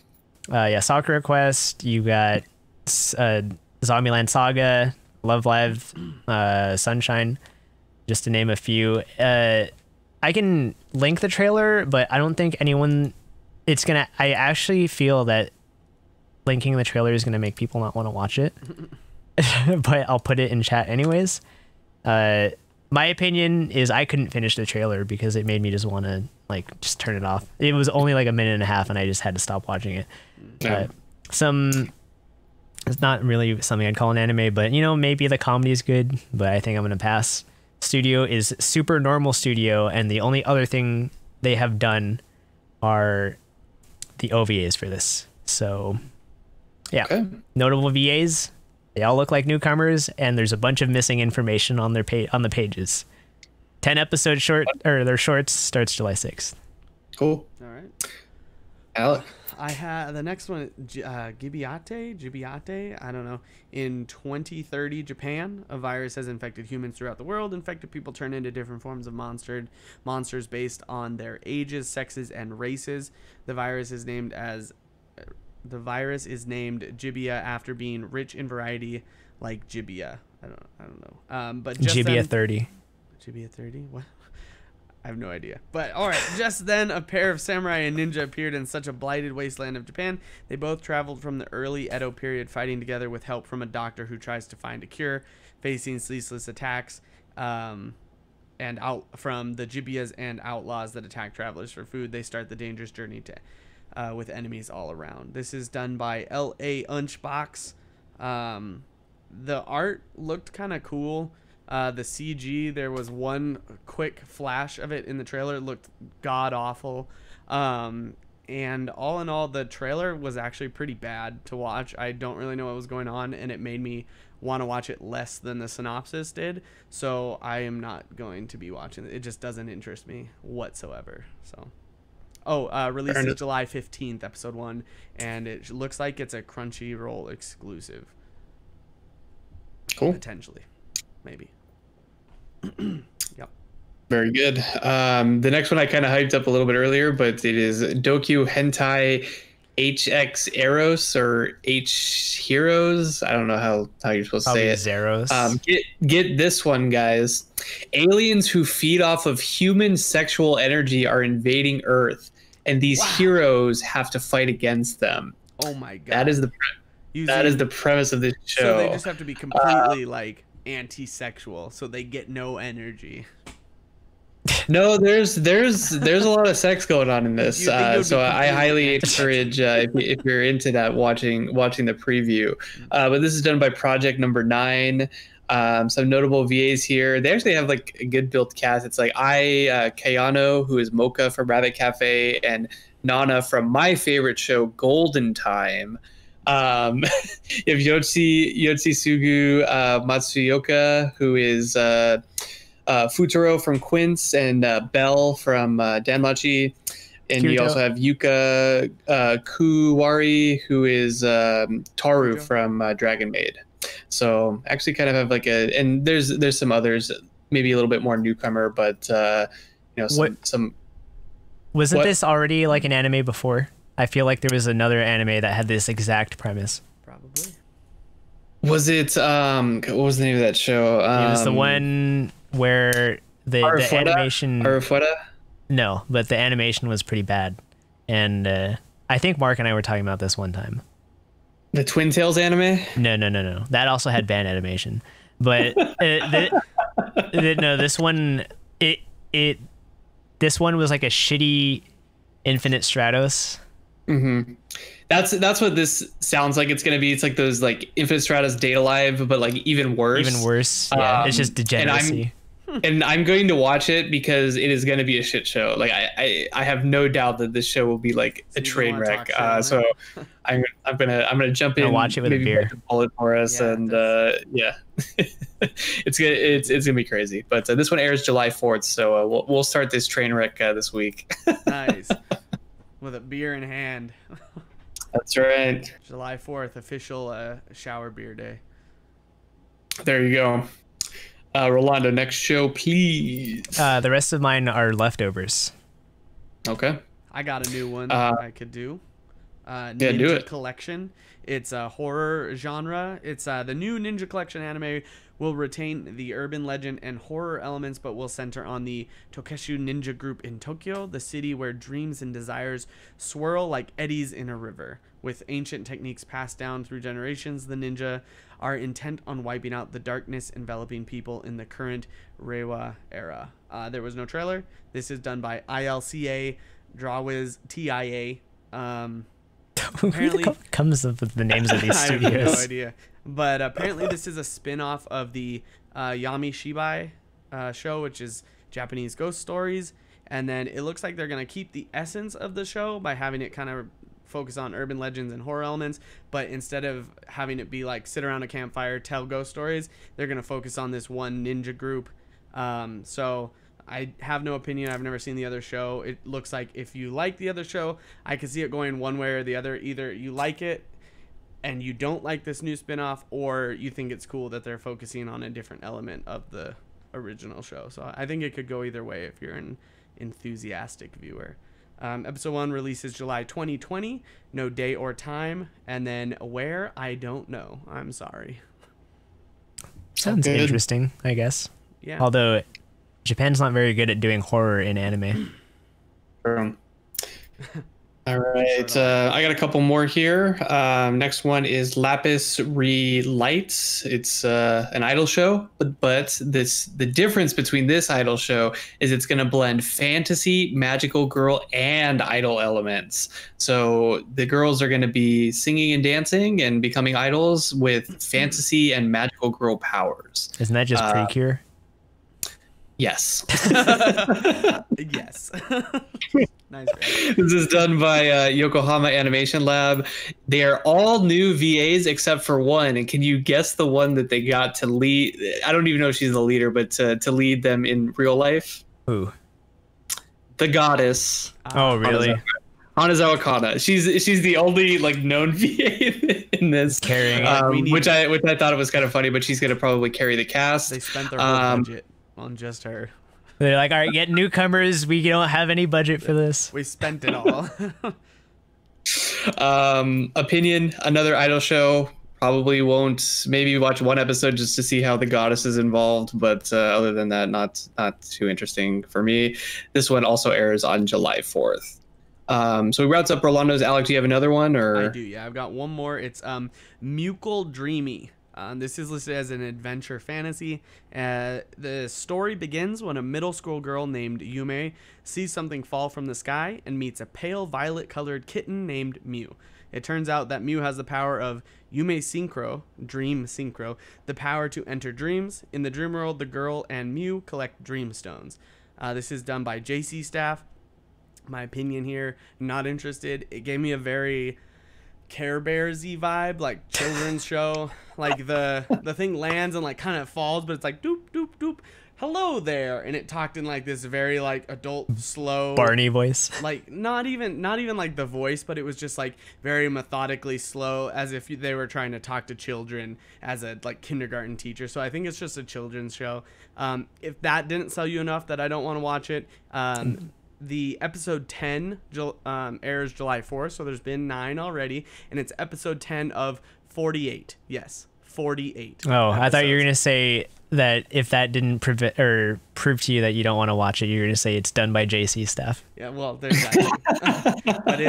Sakura Quest, you got Zombieland Saga, Love Live, Sunshine, just to name a few. I can link the trailer, but I don't think anyone, I actually feel that linking the trailer is going to make people not want to watch it. But I'll put it in chat anyways. My opinion is I couldn't finish the trailer because it made me just want to like just turn it off. It was only like a minute and a half and I just had to stop watching it. Yeah. It's not really something I'd call an anime, but you know, maybe the comedy is good, but I think I'm going to pass. Studio is Super Normal Studio, and the only other thing they have done are the OVAs for this. So yeah, Okay. Notable VAs. They all look like newcomers, and there's a bunch of missing information on their on the pages. 10 episode short, or their shorts, starts July 6th. Cool. All right. Alec. I have the next one, Gibiate, I don't know. In 2030 Japan, a virus has infected humans throughout the world. Infected people turn into different forms of monsters based on their ages, sexes, and races. The virus is named Gibia after being rich in variety, like Gibia. I don't know. But just Gibia then, 30. Gibia 30? What? I have no idea. But all right, just then a pair of samurai and ninja appeared in such a blighted wasteland of Japan. They both traveled from the early Edo period, fighting together with help from a doctor who tries to find a cure, facing ceaseless attacks and out from the Jibias and outlaws that attack travelers for food. They start the dangerous journey with enemies all around. This is done by L.A. Unchbox. The art looked kind of cool. The CG, there was one quick flash of it in the trailer. It looked god awful. And all in all, the trailer was actually pretty bad to watch. I don't really know what was going on, and it made me want to watch it less than the synopsis did. So I am not going to be watching it. It just doesn't interest me whatsoever. So, releases July 15th, episode 1, and it looks like it's a Crunchyroll exclusive. Cool. Potentially. Maybe. Yep. Very good. The next one I kind of hyped up a little bit earlier, but it is Dokyu Hentai HX Eros or H Heroes. I don't know how you're supposed to say it. Zeros. Get this one, guys. Aliens who feed off of human sexual energy are invading Earth, and these heroes have to fight against them. Oh my god. That is the premise of this show. So they just have to be completely like anti-sexual, so they get no energy. No, there's a lot of sex going on in this, You think it would so be I highly completely encourage if you're into that, watching the preview. But this is done by Project Number 9. Some notable VAs here. They actually have like a good built cast. It's like Kayano, who is Mocha from Rabbit Cafe, and Nana from my favorite show, Golden Time. You have Yotsusugu Matsuyoka, who is Futuro from Quince, and Belle from Danmachi. And you also have Yuka Kuwari, who is Taru from Dragon Maid. So actually kind of have like and there's some others, maybe a little bit more newcomer, but some. Wasn't this already like an anime before? I feel like there was another anime that had this exact premise. Probably. Was it what was the name of that show? It was the one where the animation. Arufueta? No, but the animation was pretty bad, and I think Mark and I were talking about this one time. The Twin Tails anime? No. That also had bad animation, but no, this one this one was like a shitty Infinite Stratos. Mm-hmm. That's what this sounds like it's gonna be. It's like those like Infinite Stratos Date Alive, but like even worse. Even worse. Yeah, it's just degeneracy. And I'm going to watch it because it is going to be a shit show. Like I have no doubt that this show will be like a train wreck. So I'm gonna jump in and watch it with a beer. Bullet for us, and yeah, it's gonna be crazy. But this one airs July 4th, so we'll start this train wreck this week. Nice, with a beer in hand. That's right. July 4th, official shower beer day. There you go. Rolando, next show, please. The rest of mine are leftovers. Okay. I got a new one I could do. Ninja do it. Collection. It's a horror genre. It's the new Ninja Collection anime will retain the urban legend and horror elements, but will center on the Tokeshu Ninja Group in Tokyo, the city where dreams and desires swirl like eddies in a river. With ancient techniques passed down through generations, the ninja are intent on wiping out the darkness enveloping people in the current Reiwa era. There was no trailer. This is done by ILCA, Drawiz, TIA. Apparently, who comes up with the names of these studios? I have no idea. But apparently this is a spin-off of the Yami Shibai show, which is Japanese ghost stories. And then it looks like they're going to keep the essence of the show by having it kind of focus on urban legends and horror elements, but instead of having it be like sit around a campfire, tell ghost stories, they're going to focus on this one ninja group. So I have no opinion. I've never seen the other show. It looks like if you like the other show, I could see it going one way or the other. Either you like it and you don't like this new spinoff, or you think it's cool that they're focusing on a different element of the original show. So I think it could go either way if you're an enthusiastic viewer. Episode 1 releases July 2020. No day or time. And then where? I don't know. I'm sorry. Sounds interesting, I guess. Yeah. Although Japan's not very good at doing horror in anime. All right, I got a couple more here. Next one is Lapis Relights. It's an idol show, but the difference between this idol show is it's going to blend fantasy, magical girl, and idol elements. So the girls are going to be singing and dancing and becoming idols with fantasy and magical girl powers. Isn't that just Precure? Yes. Yes. Nice. This is done by Yokohama Animation Lab. They are all new VAs except for one. And can you guess the one that they got to lead? I don't even know if she's the leader, but to lead them in real life. Who? The goddess. Oh, really? Hanazawa Kana. She's the only like known VA in this, carrying, which I thought it was kind of funny. But she's gonna probably carry the cast. They spent their whole budget on just her. They're like, all right, get newcomers. We don't have any budget for this. We spent it all. Opinion, another idol show. Probably won't. Maybe watch one episode just to see how the goddess is involved. But other than that, not too interesting for me. This one also airs on July 4th. So we wrapped up Rolando's. Alex, do you have another one? Or I do, yeah. I've got one more. It's Mucal Dreamy. This is listed as an adventure fantasy. The story begins when a middle school girl named Yume sees something fall from the sky and meets a pale violet-colored kitten named Mew. It turns out that Mew has the power of Yume Synchro, Dream Synchro, the power to enter dreams. In the dream world, the girl and Mew collect dream stones. This is done by JC Staff. My opinion here, not interested. It gave me a very Care Bears-y vibe, like children's show. Like the thing lands and like kind of falls, but it's like doop doop doop. Hello there, and it talked in like this very like adult slow Barney voice. Like not even like the voice, but it was just like very methodically slow, as if they were trying to talk to children as a like kindergarten teacher. So I think it's just a children's show. If that didn't sell you enough that I don't want to watch it, the episode 10 airs July 4th, so there's been 9 already, and it's episode 10 of 48. Yes, 48. Oh, episodes. I thought you were gonna say that if that didn't prove to you that you don't want to watch it, you're gonna say it's done by JC Staff. Yeah, well, there's that. But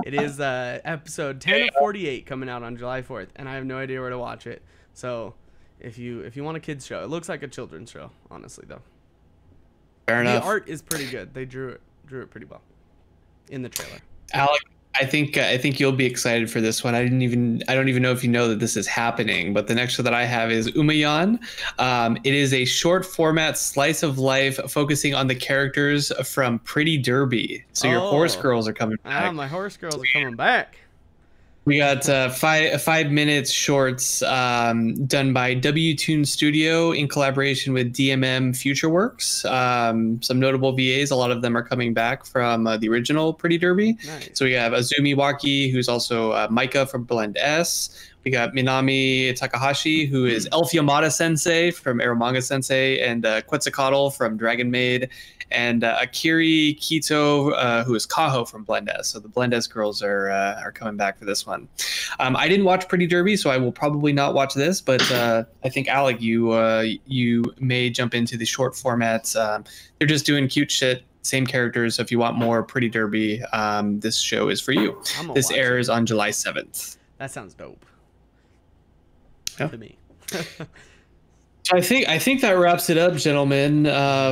it is episode 10 of 48 coming out on July 4th, and I have no idea where to watch it. So if you want a kids show, it looks like a children's show, honestly though. Fair enough. The art is pretty good. They drew it pretty well in the trailer. Alec, I think you'll be excited for this one. I don't even know if you know that this is happening, but the next show that I have is Umayan. It is a short format slice of life focusing on the characters from Pretty Derby. So your horse girls are coming back. My horse girls are coming back. We got 5 minutes shorts done by WToon Studio in collaboration with DMM FutureWorks. Some notable VAs. A lot of them are coming back from the original Pretty Derby. Nice. So we have Azumi Waki, who's also Micah from Blend S. We got Minami Takahashi, who is Elf Yamada Sensei from Eromanga Sensei, and Quetzalcoatl from Dragon Maid, and Akiri Kito, who is Kaho from Blend S. So the Blend S girls are coming back for this one. I didn't watch Pretty Derby, so I will probably not watch this, but I think, Alec, you may jump into the short formats. They're just doing cute shit. Same characters. So if you want more Pretty Derby, this show is for you. This airs on July 7th. That sounds dope. Yeah. To me. So I think that wraps it up, gentlemen,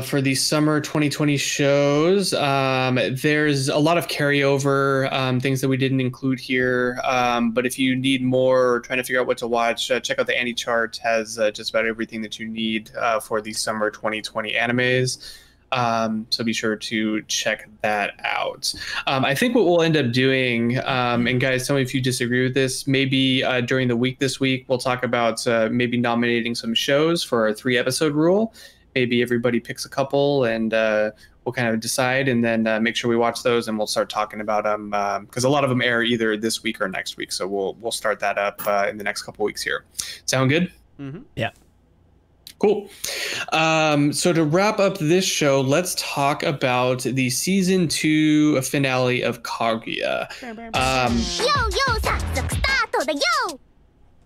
for the summer 2020 shows. There's a lot of carryover things that we didn't include here. But if you need more or trying to figure out what to watch, check out the Annie chart. Has just about everything that you need for the summer 2020 animes. So be sure to check that out. I think what we'll end up doing, and guys, tell me if you disagree with this, maybe during the week this week, we'll talk about maybe nominating some shows for our 3-episode rule. Maybe everybody picks a couple and we'll kind of decide and then make sure we watch those, and we'll start talking about them because a lot of them air either this week or next week. So we'll start that up in the next couple weeks here. Sound good? Mm-hmm. Yeah. Cool. So to wrap up this show, let's talk about the season 2 finale of Kaguya.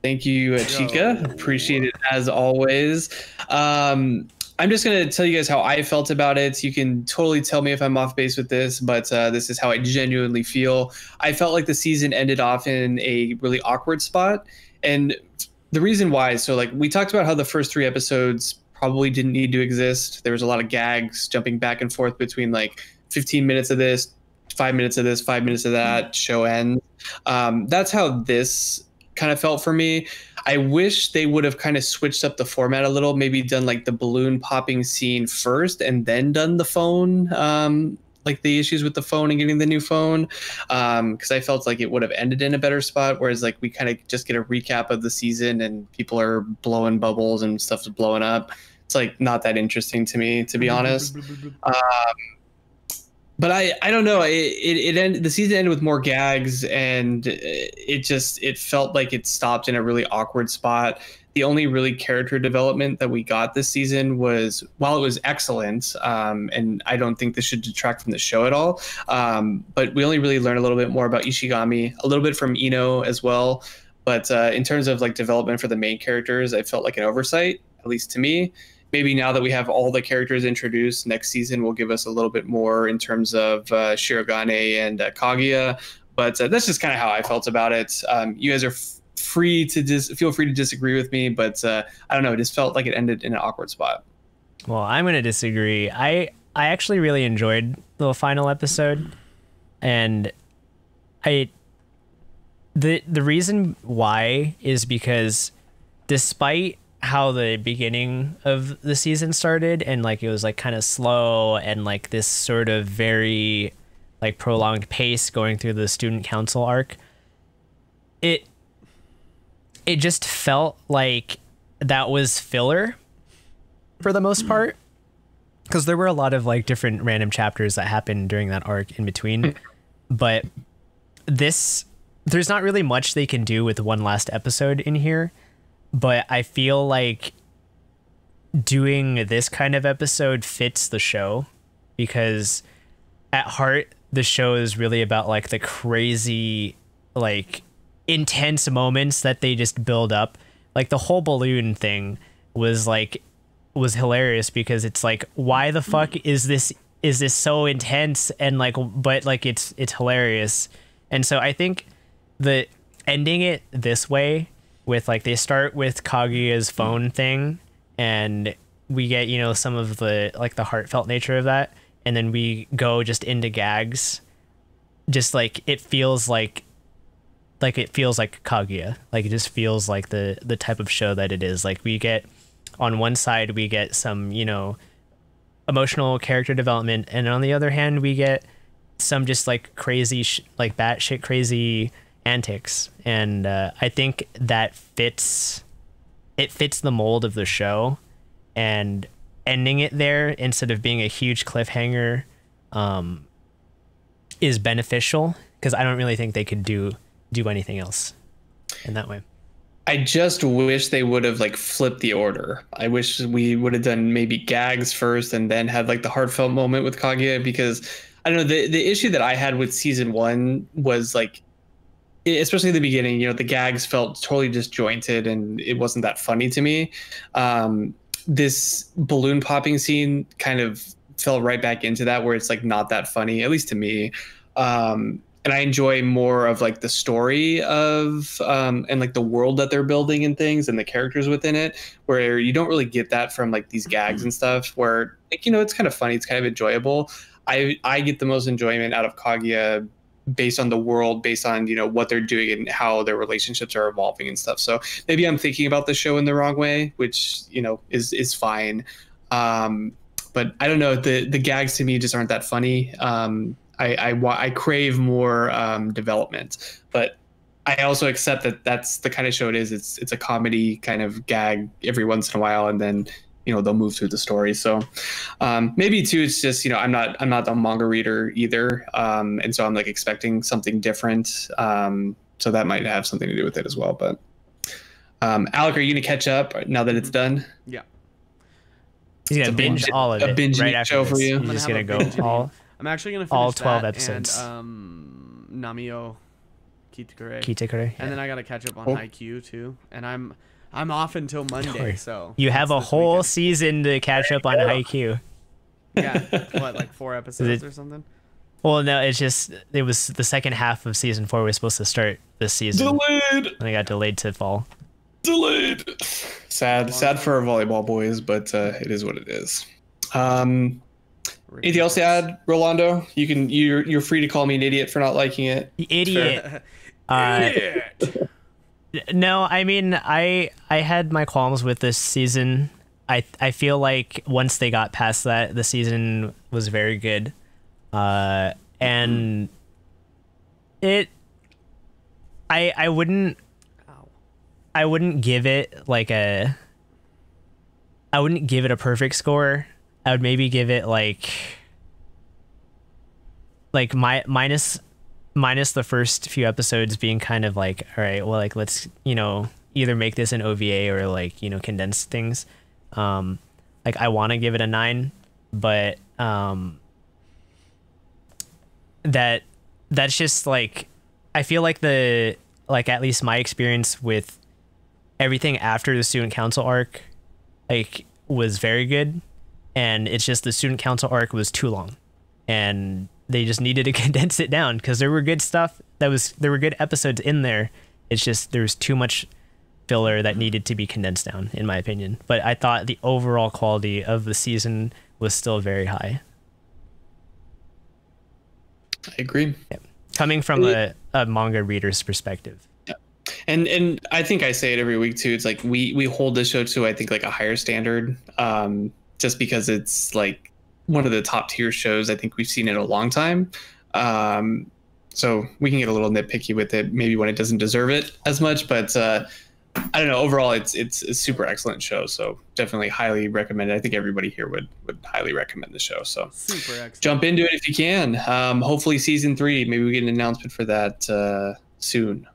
Thank you, Chica. Appreciate it as always. I'm just going to tell you guys how I felt about it. You can totally tell me if I'm off base with this, but this is how I genuinely feel. I felt like the season ended off in a really awkward spot. And the reason why, so like we talked about how the first 3 episodes probably didn't need to exist. There was a lot of gags jumping back and forth between like 15 minutes of this, 5 minutes of this, 5 minutes of that, show ends. That's how this kind of felt for me. I wish they would have kind of switched up the format a little, maybe done like the balloon popping scene first and then done the phone, like the issues with the phone and getting the new phone, because I felt like it would have ended in a better spot, whereas like we kind of just get a recap of the season and people are blowing bubbles and stuff's blowing up. It's like not that interesting to me, to be honest. But I don't know. It ended, the season ended with more gags, and it felt like it stopped in a really awkward spot. The only really character development that we got this season was, while it was excellent, and I don't think this should detract from the show at all, but we only really learned a little bit more about Ishigami, a little bit from Ino as well. But in terms of like development for the main characters, I felt like an oversight, at least to me. Maybe now that we have all the characters introduced, next season will give us a little bit more in terms of Shirogane and Kaguya. But that's just kind of how I felt about it. You guys are feel free to disagree with me, but I don't know. It just felt like it ended in an awkward spot. Well, I'm going to disagree. I actually really enjoyed the final episode, and the reason why is because despite how the beginning of the season started and like it was like kind of slow and like this sort of very like prolonged pace going through the student council arc, it just felt like that was filler for the most part, because there were a lot of like different random chapters that happened during that arc in between. But there's not really much they can do with one last episode in here, but I feel like doing this kind of episode fits the show, because at heart the show is really about like the crazy like intense moments that they just build up. Like the whole balloon thing was hilarious, because it's like, why the fuck is this so intense, and like, but like it's hilarious. And so I think the ending it this way with like, they start with Kaguya's phone thing and we get, you know, some of the like the heartfelt nature of that, and then we go just into gags, just like it feels like Kaguya. Like it just feels like the type of show that it is. Like we get, on one side we get some, you know, emotional character development, and on the other hand we get some just like crazy like batshit crazy antics. And I think that fits the mold of the show, and ending it there instead of being a huge cliffhanger is beneficial, because I don't really think they could do anything else in that way. I just wish they would have like flipped the order. I wish we would have done maybe gags first and then had like the heartfelt moment with Kaguya, because I don't know, the issue that I had with season 1 was like, especially in the beginning, you know, the gags felt totally disjointed and it wasn't that funny to me. This balloon popping scene kind of fell right back into that, where it's like not that funny, at least to me. And I enjoy more of like the story of and like the world that they're building and things and the characters within it, where you don't really get that from like these gags and stuff, where like, you know, it's kind of funny, it's kind of enjoyable. I get the most enjoyment out of Kaguya based on the world, based on, you know, what they're doing and how their relationships are evolving and stuff. So maybe I'm thinking about the show in the wrong way, which, you know, is fine. But I don't know, the gags to me just aren't that funny. I crave more development, but I also accept that that's the kind of show it is. It's a comedy kind of gag every once in a while, and then, you know, they'll move through the story. So maybe too, it's just, you know, I'm not a manga reader either, and so I'm like expecting something different. So that might have something to do with it as well. But Alec, are you gonna catch up now that it's done? Yeah. He's gonna binge all of it. A binge right after show this. for you. He's just gonna go all. I'm actually gonna finish all 12 that episodes. And Namio Kitakure. Kitakure. And then I gotta catch up on Cool. Haikyuu too. And I'm off until Monday, so You have a this whole weekend. season to catch up on Haikyuu. Yeah, what, like 4 episodes or something? Well, no, it was the second half of season 4 was supposed to start this season. Delayed. And it got delayed to fall. Delayed. Sad for our volleyball boys, but it is what it is. Anything else to add, Rolando? You're free to call me an idiot for not liking it. Idiot. Idiot. No, I mean, I had my qualms with this season. I feel like once they got past that, the season was very good. And it I wouldn't give it like I wouldn't give it a perfect score. I would maybe give it like minus the first few episodes being kind of like, all right, well, like, let's, you know, either make this an OVA or like, you know, condense things. Like I want to give it a 9, but that's just like, I feel like at least my experience with everything after the student council arc like was very good, and it's just the student council arc was too long and they just needed to condense it down, because there were good stuff there were good episodes in there. It's just there's too much filler that needed to be condensed down, in my opinion. But I thought the overall quality of the season was still very high. I agree. Yeah. Coming from a manga reader's perspective. Yeah. And I think I say it every week too. It's like we hold this show to, I think, like a higher standard, just because it's like one of the top tier shows I think we've seen in a long time. So we can get a little nitpicky with it maybe when it doesn't deserve it as much, but I don't know. Overall, it's a super excellent show. So definitely highly recommend it. I think everybody here would highly recommend the show. So super excellent. Jump into it if you can. Hopefully season 3, maybe we get an announcement for that soon.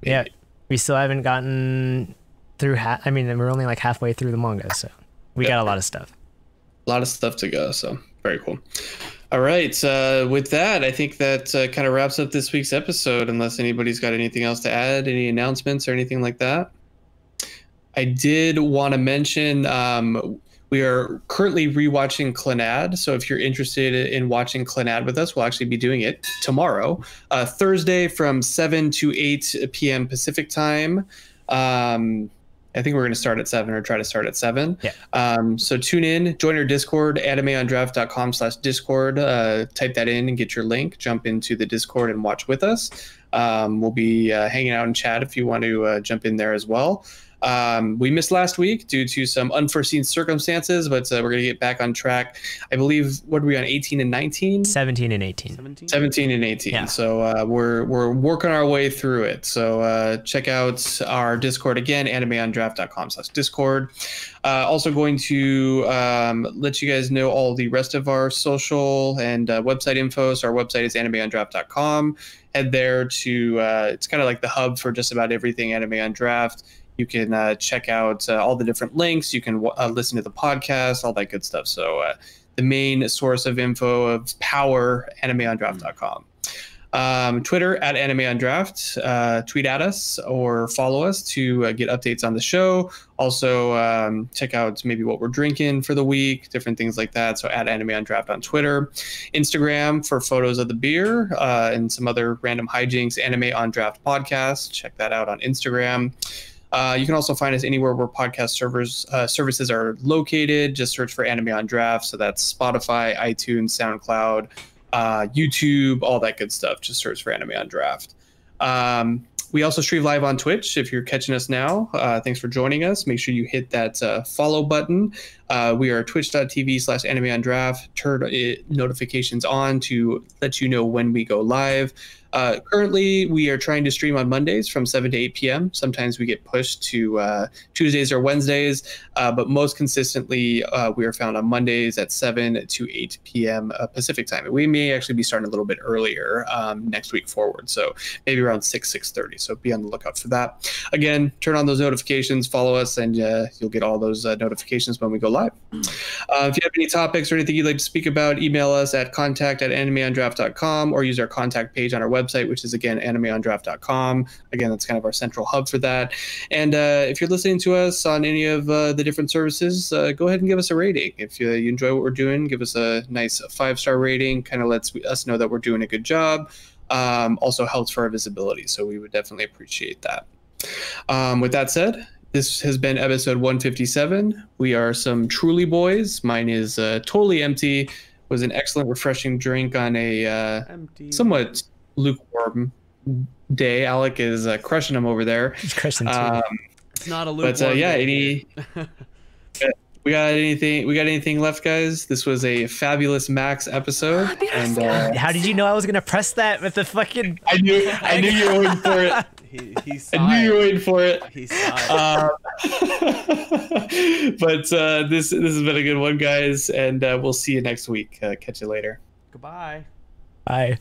Maybe. Yeah, we still haven't gotten through. I mean, we're only like halfway through the manga, so we got a lot of stuff. A lot of stuff to go. So very cool. All right. With that, I think that kind of wraps up this week's episode, unless anybody's got anything else to add, any announcements or anything like that. I did want to mention we are currently rewatching Clannad. So if you're interested in watching Clannad with us, we'll actually be doing it tomorrow, Thursday from 7 to 8 p.m. Pacific time. I think we're going to start at 7 or try to start at 7. Yeah. So tune in, join our Discord, animeondraft.com/Discord. Type that in and get your link. Jump into the Discord and watch with us. We'll be hanging out in chat if you want to jump in there as well. We missed last week due to some unforeseen circumstances, but we're going to get back on track. I believe, what are we on, 18 and 19? 17 and 18. 17 and 18. Yeah. So we're working our way through it. So check out our Discord again, animeondraft.com/Discord. Also going to let you guys know all the rest of our social and website info. So our website is animeondraft.com. Head there to, it's kind of like the hub for just about everything Anime on Draft. You can check out all the different links. You can listen to the podcast, all that good stuff. So the main source of info of power, animeondraft.com. Twitter at animeondraft. Tweet at us or follow us to get updates on the show. Also, check out maybe what we're drinking for the week, different things like that. So at animeondraft on Twitter. Instagram for photos of the beer and some other random hijinks. Anime on Draft podcast. Check that out on Instagram. You can also find us anywhere where podcast services are located. Just search for Anime on Draft. So that's Spotify, iTunes, SoundCloud, YouTube, all that good stuff. Just search for Anime on Draft. We also stream live on Twitch. If you're catching us now, thanks for joining us. Make sure you hit that follow button. We are twitch.tv/animeondraft. Turn notifications on to let you know when we go live. Currently, we are trying to stream on Mondays from 7 to 8 p.m. Sometimes we get pushed to Tuesdays or Wednesdays, but most consistently, we are found on Mondays at 7 to 8 p.m. Pacific time. We may actually be starting a little bit earlier next week forward, so maybe around 6:30. So be on the lookout for that. Again, turn on those notifications, follow us, and you'll get all those notifications when we go live. If you have any topics or anything you'd like to speak about, email us at contact@animeondraft.com or use our contact page on our website, which is again animeondraft.com. Again, that's kind of our central hub for that. And if you're listening to us on any of the different services, go ahead and give us a rating. If you enjoy what we're doing, give us a nice 5-star rating. Kind of lets us know that we're doing a good job. Also helps for our visibility, so we would definitely appreciate that. With that said, this has been episode 157. We are some Truly boys. Mine is totally empty. It was an excellent, refreshing drink on a somewhat lukewarm day. Alec is crushing them over there. He's crushing too. It's not a lukewarm but yeah, day. we got anything left, guys? This was a fabulous Max episode. And how did you know I was gonna press that with the fucking? I knew you were waiting for it. He saw I knew you were waiting for it. He saw it. But this has been a good one, guys, and we'll see you next week. Catch you later. Goodbye. Bye.